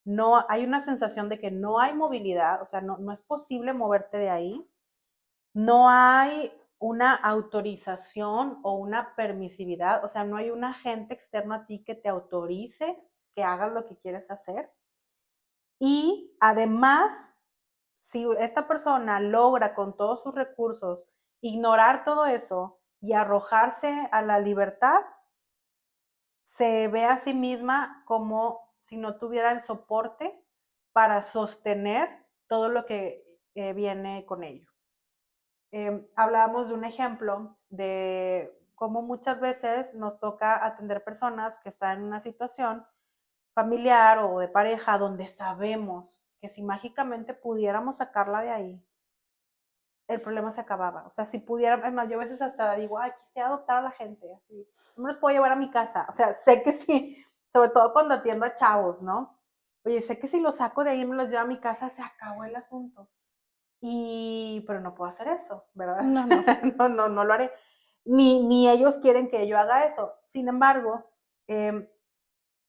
no hay una sensación de que no hay movilidad, o sea, no es posible moverte de ahí, no hay una autorización o una permisividad, o sea, no hay un agente externo a ti que te autorice que hagas lo que quieres hacer. Y además, si esta persona logra con todos sus recursos ignorar todo eso y arrojarse a la libertad, se ve a sí misma como si no tuviera el soporte para sostener todo lo que viene con ello. Hablábamos de un ejemplo de cómo muchas veces nos toca atender personas que están en una situación familiar o de pareja donde sabemos que si mágicamente pudiéramos sacarla de ahí, el problema se acababa. O sea, si pudiera, además, yo a veces hasta digo, ay, quisiera adoptar a la gente, así, no me los puedo llevar a mi casa. O sea, sé que sí, sobre todo cuando atiendo a chavos, ¿no? Oye, sé que si los saco de ahí y me los llevo a mi casa, se acabó el asunto. Pero no puedo hacer eso, ¿verdad? No, no. No lo haré. Ni ellos quieren que yo haga eso. Sin embargo,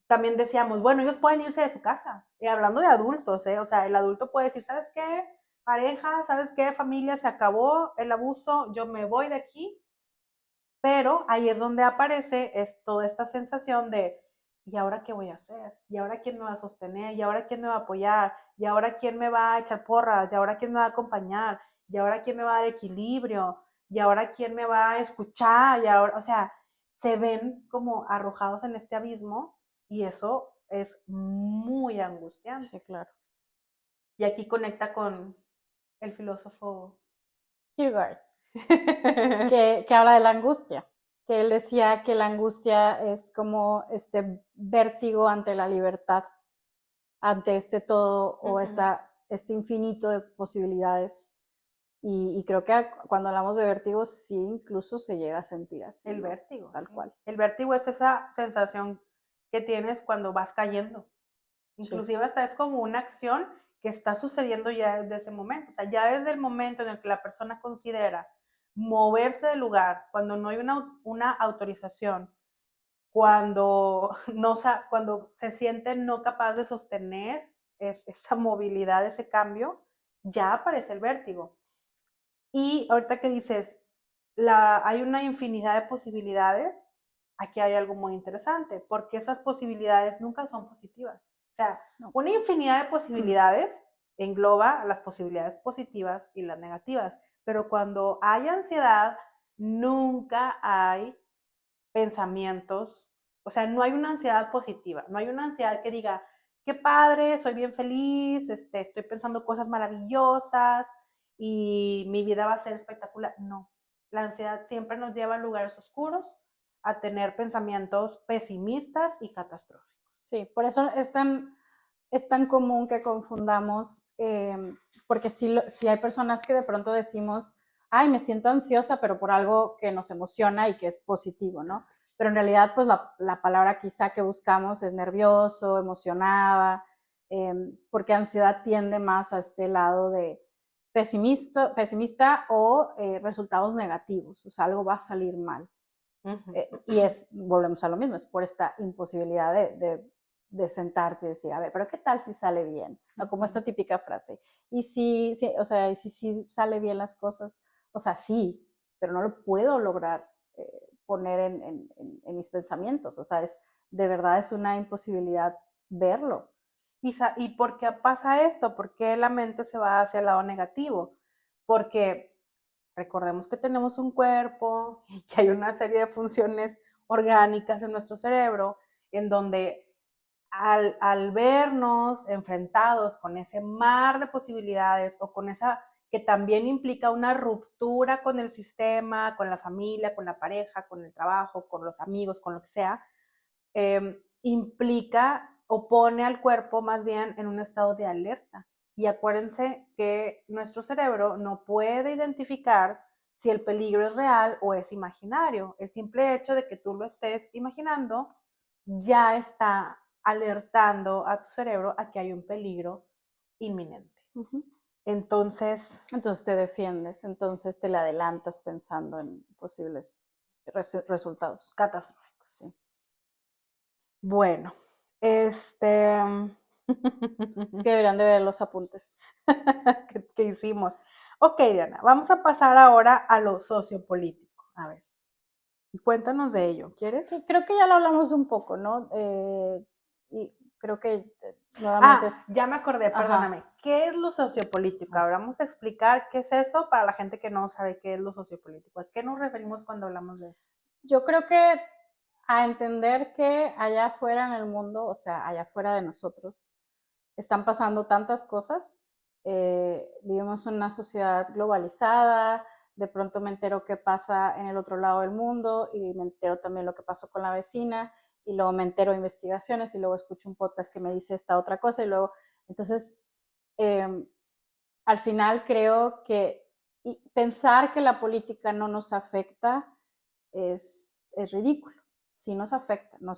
también decíamos, bueno, ellos pueden irse de su casa. Y hablando de adultos, o sea, el adulto puede decir, ¿sabes qué? Pareja, ¿sabes qué? Familia, se acabó el abuso, yo me voy de aquí. Pero ahí es donde aparece toda esta sensación de, ¿y ahora qué voy a hacer? ¿Y ahora quién me va a sostener? ¿Y ahora quién me va a apoyar? ¿Y ahora quién me va a echar porras? ¿Y ahora quién me va a acompañar? ¿Y ahora quién me va a dar equilibrio? ¿Y ahora quién me va a escuchar? Y ahora, o sea, se ven como arrojados en este abismo y eso es muy angustiante. Sí, claro. Y aquí conecta con el filósofo Kierkegaard, que habla de la angustia, que él decía que la angustia es como este vértigo ante la libertad, ante este todo o este infinito de posibilidades. Y creo que cuando hablamos de vértigo, sí, incluso se llega a sentir así. El vértigo. Tal sí. cual. El vértigo es esa sensación que tienes cuando vas cayendo. Inclusive sí. Hasta es como una acción que está sucediendo ya desde ese momento. O sea, ya desde el momento en el que la persona considera moverse del lugar, cuando no hay una autorización, cuando se siente no capaz de sostener esa movilidad, ese cambio, ya aparece el vértigo. Y ahorita que dices, hay una infinidad de posibilidades, aquí hay algo muy interesante, porque esas posibilidades nunca son positivas. O sea, No. una infinidad de posibilidades engloba las posibilidades positivas y las negativas, pero cuando hay ansiedad, nunca hay pensamientos, o sea, no hay una ansiedad positiva, no hay una ansiedad que diga, qué padre, soy bien feliz, estoy pensando cosas maravillosas y mi vida va a ser espectacular. No, la ansiedad siempre nos lleva a lugares oscuros, a tener pensamientos pesimistas y catastróficos. Sí, por eso es tan común que confundamos, porque sí hay personas que de pronto decimos, ay, me siento ansiosa, pero por algo que nos emociona y que es positivo, ¿no? Pero en realidad, pues la palabra quizá que buscamos es nervioso, emocionada, porque ansiedad tiende más a este lado de pesimista o resultados negativos, o sea, algo va a salir mal. Y volvemos a lo mismo, es por esta imposibilidad de sentarte y decir, a ver, pero ¿qué tal si sale bien? ¿No? Como esta típica frase. Y o sea, y si sale bien las cosas, o sea, sí, pero no lo puedo lograr poner en mis pensamientos. O sea, de verdad es una imposibilidad verlo. ¿Y por qué pasa esto? ¿Por qué la mente se va hacia el lado negativo? Porque recordemos que tenemos un cuerpo y que hay una serie de funciones orgánicas en nuestro cerebro en donde al vernos enfrentados con ese mar de posibilidades o con esa que también implica una ruptura con el sistema, con la familia, con la pareja, con el trabajo, con los amigos, con lo que sea, implica o pone al cuerpo más bien en un estado de alerta. Y acuérdense que nuestro cerebro no puede identificar si el peligro es real o es imaginario. El simple hecho de que tú lo estés imaginando ya está alertando a tu cerebro a que hay un peligro inminente. Entonces te defiendes, entonces te le adelantas pensando en posibles resultados catastróficos. Sí. Bueno, Es que deberían de ver los apuntes que hicimos. Ok, Diana, vamos a pasar ahora a lo sociopolítico. A ver, cuéntanos de ello, ¿quieres? Creo que ya lo hablamos un poco, ¿no? Y creo que nuevamente ya me acordé, perdóname. Ajá. ¿Qué es lo sociopolítico? Ahora vamos a explicar qué es eso para la gente que no sabe qué es lo sociopolítico. ¿A qué nos referimos cuando hablamos de eso? Yo creo que a entender que allá afuera en el mundo, o sea, allá afuera de nosotros, están pasando tantas cosas. Vivimos en una sociedad globalizada, de pronto me entero qué pasa en el otro lado del mundo y me entero también lo que pasó con la vecina y luego me entero de investigaciones y luego escucho un podcast que me dice esta otra cosa y luego, entonces, al final creo que pensar que la política no nos afecta es ridículo. Sí nos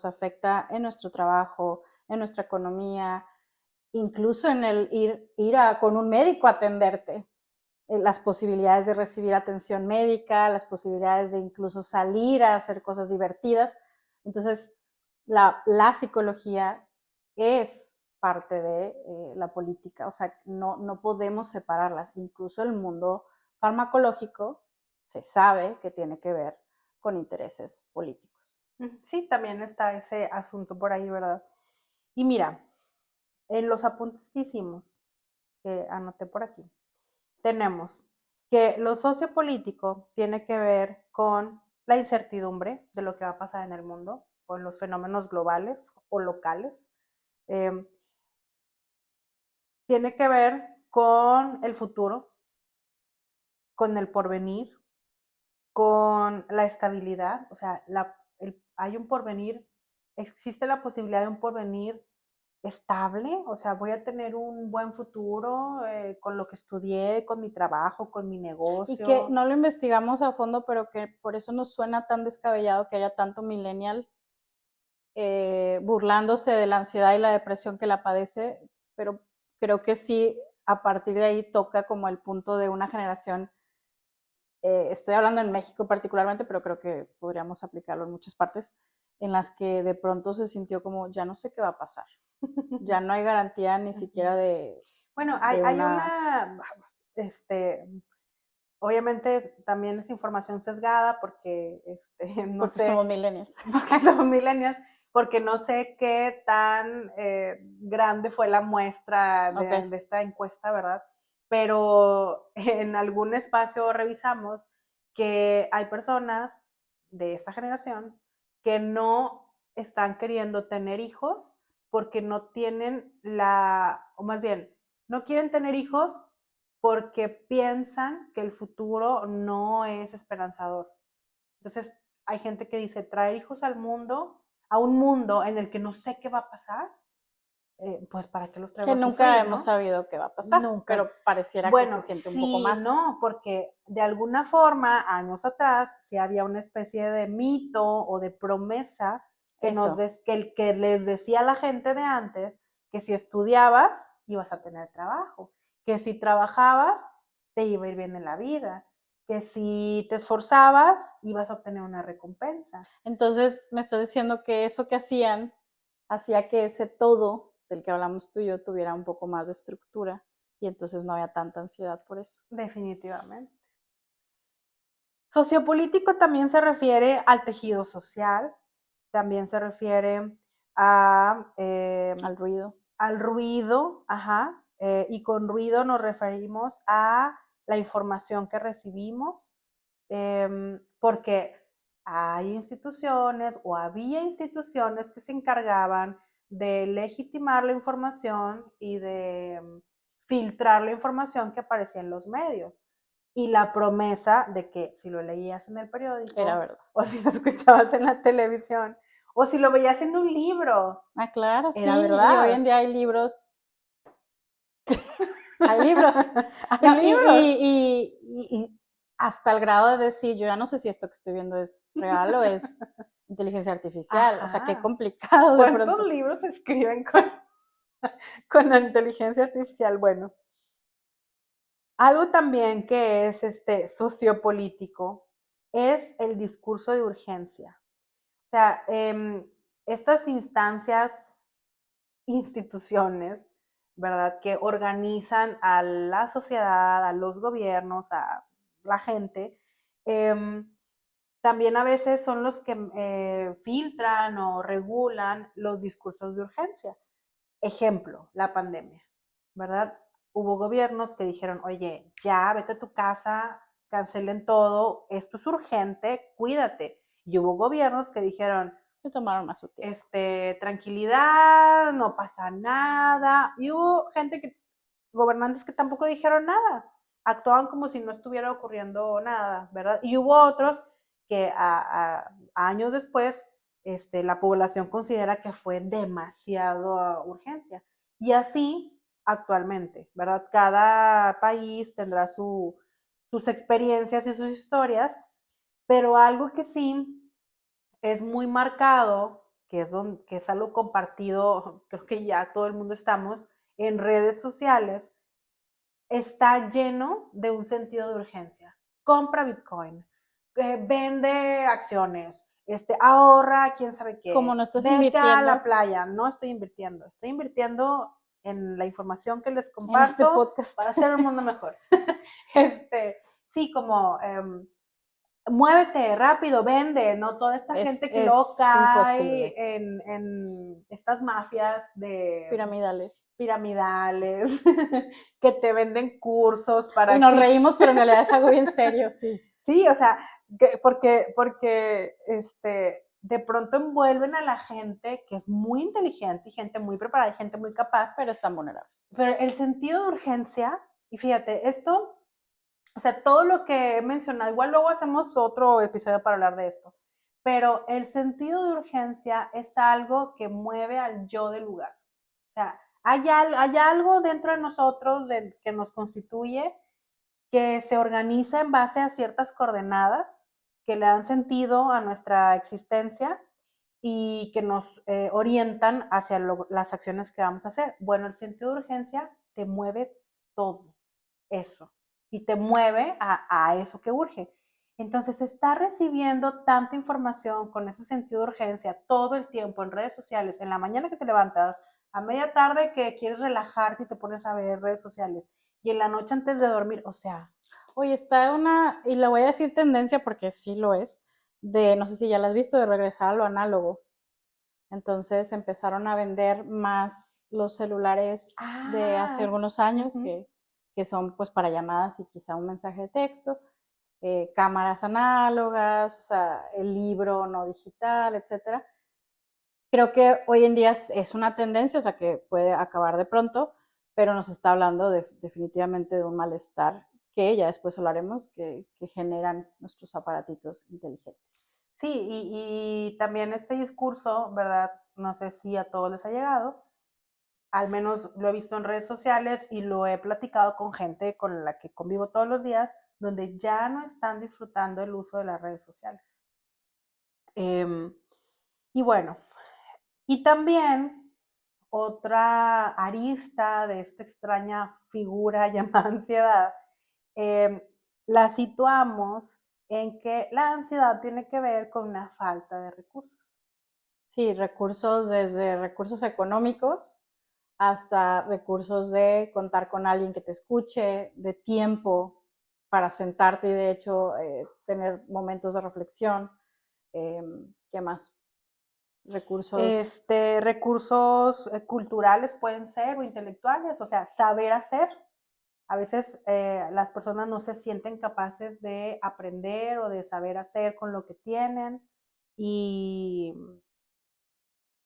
afecta en nuestro trabajo, en nuestra economía, incluso en el ir con un médico a atenderte, las posibilidades de recibir atención médica, las posibilidades de incluso salir a hacer cosas divertidas. Entonces, la psicología es parte de la política, o sea, no podemos separarlas. Incluso el mundo farmacológico se sabe que tiene que ver con intereses políticos. Sí, también está ese asunto por ahí, ¿verdad? Y mira, en los apuntes que hicimos, que anoté por aquí, tenemos que lo sociopolítico tiene que ver con la incertidumbre de lo que va a pasar en el mundo, con los fenómenos globales o locales. Tiene que ver con el futuro, con el porvenir, con la estabilidad, o sea, hay un porvenir, existe la posibilidad de un porvenir estable, o sea, voy a tener un buen futuro con lo que estudié, con mi trabajo, con mi negocio. Y que no lo investigamos a fondo, pero que por eso nos suena tan descabellado que haya tanto millennial burlándose de la ansiedad y la depresión que la padece, pero creo que sí, a partir de ahí toca como el punto de una generación, estoy hablando en México particularmente, pero creo que podríamos aplicarlo en muchas partes, en las que de pronto se sintió como, ya no sé qué va a pasar, ya no hay garantía ni siquiera de... Bueno, hay una obviamente también es información sesgada porque no Porque sé, somos millennials. porque somos millennials, porque no sé qué tan grande fue la muestra Ok. de esta encuesta, ¿verdad? Pero en algún espacio revisamos que hay personas de esta generación que no están queriendo tener hijos porque no tienen o más bien, no quieren tener hijos porque piensan que el futuro no es esperanzador. Entonces, hay gente que dice, traer hijos al mundo, a un mundo en el que no sé qué va a pasar, pues para qué los traigo Que a nunca sufrir, hemos ¿no? sabido qué va a pasar, Nunca. pero pareciera que se Bueno, siente un poco sí, más. no, porque de alguna forma, años atrás, sí había una especie de mito o de promesa que les decía a la gente de antes que si estudiabas ibas a tener trabajo, que si trabajabas te iba a ir bien en la vida, que si te esforzabas ibas a obtener una recompensa. Entonces, me estás diciendo que eso que hacían hacía que ese todo del que hablamos tú y yo tuviera un poco más de estructura y entonces no había tanta ansiedad por eso. Definitivamente. Sociopolítico también se refiere al tejido social, también se refiere al ruido. Al ruido, ajá, y con ruido nos referimos a la información que recibimos, porque hay instituciones o había instituciones que se encargaban de legitimar la información y de filtrar la información que aparecía en los medios. Y la promesa de que si lo leías en el periódico, era verdad, o si lo escuchabas en la televisión, o si lo veías en un libro, ah, claro, era sí, y hoy en verdad. día hay libros, hay libros, Hay libros. y hasta el grado de decir, yo ya no sé si esto que estoy viendo es real o es inteligencia artificial, o sea, qué Ajá. complicado de ¿Cuántos pronto. libros se escriben con la inteligencia artificial? Bueno, algo también que es sociopolítico es el discurso de urgencia. O sea, estas instancias, instituciones, ¿verdad? Que organizan a la sociedad, a los gobiernos, a la gente, también a veces son los que filtran o regulan los discursos de urgencia. Ejemplo, la pandemia, ¿verdad? Hubo gobiernos que dijeron, oye, ya vete a tu casa, cancelen todo, esto es urgente, cuídate. Y hubo gobiernos que dijeron, Se tomaron más su tiempo. Tranquilidad, no pasa nada. Y hubo gobernantes que tampoco dijeron nada, actuaban como si no estuviera ocurriendo nada, ¿verdad? Y hubo otros que años después la población considera que fue demasiado urgencia. Y así actualmente, ¿verdad? Cada país tendrá sus experiencias y sus historias, pero algo que sí es muy marcado, que es algo compartido, creo que ya todo el mundo estamos en redes sociales, está lleno de un sentido de urgencia. Compra Bitcoin, vende acciones, ahorra quién sabe Como qué, no estás vete a la invirtiendo playa. No estoy invirtiendo en la información que les en este comparto podcast. para hacer un mundo mejor. Sí, como muévete rápido, vende, ¿no? Toda esta gente que luego Es cae imposible. en estas mafias de Piramidales. piramidales, que te venden cursos Y para nos que... reímos, pero en realidad es algo bien serio, sí. Sí, o sea, porque de pronto envuelven a la gente que es muy inteligente y gente muy preparada y gente muy capaz, Pero están vulnerables. pero el sentido de urgencia, y fíjate, esto, o sea, todo lo que he mencionado, igual luego hacemos otro episodio para hablar de esto, pero el sentido de urgencia es algo que mueve al yo del lugar. O sea, hay algo dentro de nosotros que nos constituye, que se organiza en base a ciertas coordenadas que le dan sentido a nuestra existencia y que nos orientan hacia las acciones que vamos a hacer. Bueno, el sentido de urgencia te mueve todo eso y te mueve a eso que urge. Entonces, está recibiendo tanta información con ese sentido de urgencia todo el tiempo en redes sociales, en la mañana que te levantas, a media tarde que quieres relajarte y te pones a ver redes sociales, y en la noche antes de dormir, o sea. Oye, está y le voy a decir tendencia porque sí lo es, no sé si ya la has visto, de regresar a lo análogo. Entonces empezaron a vender más los celulares de hace Ah, algunos años ujú. que son pues para llamadas y quizá un mensaje de texto, cámaras análogas, o sea, el libro no digital, etcétera. Creo que hoy en día es una tendencia, o sea, que puede acabar de pronto, pero nos está hablando definitivamente de un malestar que ya después hablaremos, que generan nuestros aparatitos inteligentes. Sí, y también este discurso, ¿verdad? No sé si a todos les ha llegado, al menos lo he visto en redes sociales y lo he platicado con gente con la que convivo todos los días, donde ya no están disfrutando el uso de las redes sociales. Y bueno, y también otra arista de esta extraña figura llamada ansiedad, eh, la situamos en que la ansiedad tiene que ver con una falta de recursos. Sí, recursos desde recursos económicos hasta recursos de contar con alguien que te escuche, de tiempo para sentarte y de hecho tener momentos de reflexión. ¿Qué más? Recursos. Recursos culturales pueden ser o intelectuales, o sea, saber hacer. A veces las personas no se sienten capaces de aprender o de saber hacer con lo que tienen y,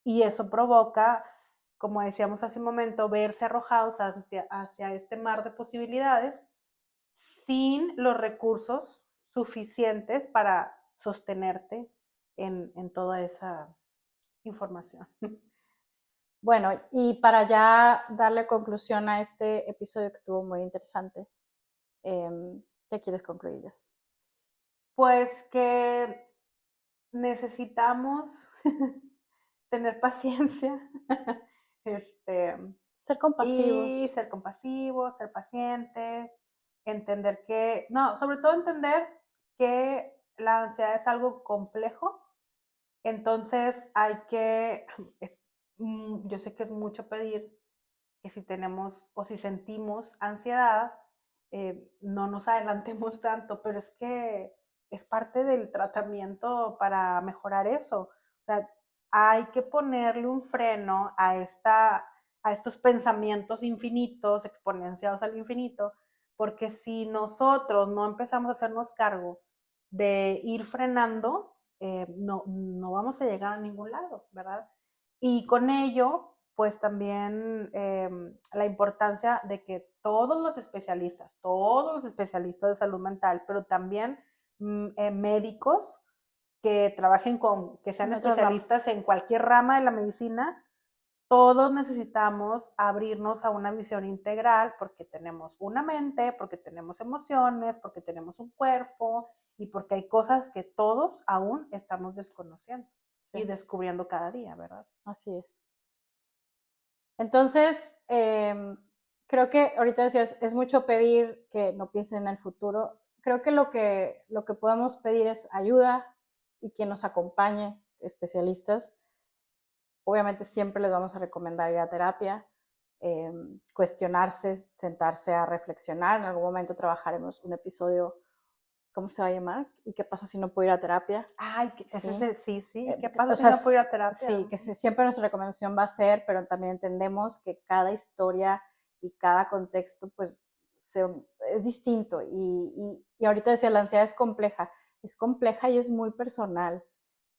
y eso provoca, como decíamos hace un momento, verse arrojados hacia este mar de posibilidades sin los recursos suficientes para sostenerte en toda esa información. Bueno, y para ya darle conclusión a este episodio que estuvo muy interesante, ¿qué quieres concluirles? Pues que necesitamos tener paciencia, este, Ser y compasivos. ser compasivos, ser pacientes, entender que, no, sobre todo entender que la ansiedad es algo complejo, entonces hay que, yo sé que es mucho pedir que si tenemos o si sentimos ansiedad, no nos adelantemos tanto, pero es que es parte del tratamiento para mejorar eso. O sea, hay que ponerle un freno a estos pensamientos infinitos, exponenciados al infinito, porque si nosotros no empezamos a hacernos cargo de ir frenando, no vamos a llegar a ningún lado, ¿verdad? Y con ello, pues también la importancia de que todos los especialistas de salud mental, pero también médicos que trabajen que sean En otras ramas. especialistas en cualquier rama de la medicina, todos necesitamos abrirnos a una visión integral porque tenemos una mente, porque tenemos emociones, porque tenemos un cuerpo y porque hay cosas que todos aún estamos desconociendo y Sí, descubriendo cada día, ¿verdad? así es. Entonces, creo que ahorita decías, es mucho pedir que no piensen en el futuro. Creo que lo que podemos pedir es ayuda y quien nos acompañe, especialistas. Obviamente siempre les vamos a recomendar ir a terapia, cuestionarse, sentarse a reflexionar. En algún momento trabajaremos un episodio, ¿cómo se va a llamar? ¿Y qué pasa si no puedo ir a terapia? Ay, Sí. sí, sí. ¿Qué pasa O si sea, no puedo ir a terapia? sí, que siempre nuestra recomendación va a ser, pero también entendemos que cada historia y cada contexto, pues, es distinto. Y ahorita decía, la ansiedad es compleja y es muy personal.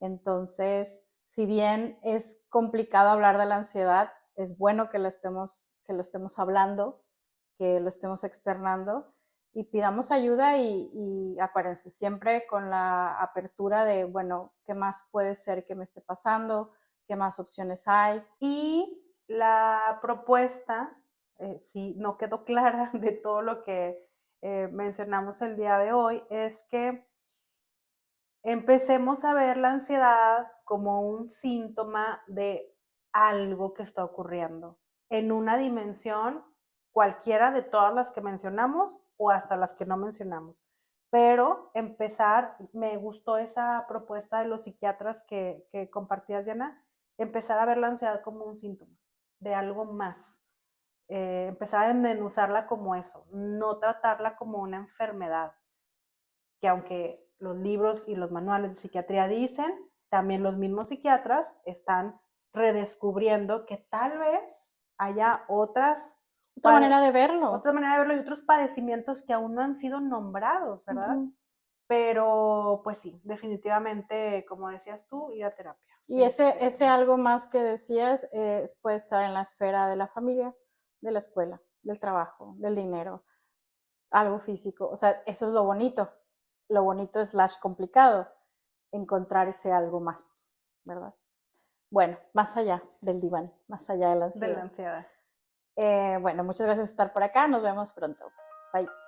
Entonces, si bien es complicado hablar de la ansiedad, es bueno que lo estemos hablando, que lo estemos externando y pidamos ayuda y acuérdense, siempre con la apertura de, bueno, ¿qué más puede ser que me esté pasando? ¿Qué más opciones hay? Y la propuesta, si no quedó clara de todo lo que mencionamos el día de hoy, es que empecemos a ver la ansiedad como un síntoma de algo que está ocurriendo en una dimensión cualquiera de todas las que mencionamos o hasta las que no mencionamos. Pero empezar, me gustó esa propuesta de los psiquiatras que compartías, Diana, empezar a ver la ansiedad como un síntoma de algo más. empezar a desmenuzarla como eso, no tratarla como una enfermedad, que aunque los libros y los manuales de psiquiatría dicen, también los mismos psiquiatras están redescubriendo que tal vez haya Otra manera de verlo. otra manera de verlo y otros padecimientos que aún no han sido nombrados, ¿verdad? Pero pues sí, definitivamente, como decías tú, ir a terapia. Y ese algo más que decías puede estar en la esfera de la familia, de la escuela, del trabajo, del dinero, algo físico. O sea, eso es lo bonito. Lo bonito es complicado, encontrar ese algo más, ¿verdad? Bueno, más allá del diván, más allá de la De la ansiedad. ansiedad. Bueno, muchas gracias por estar por acá. Nos vemos pronto. Bye.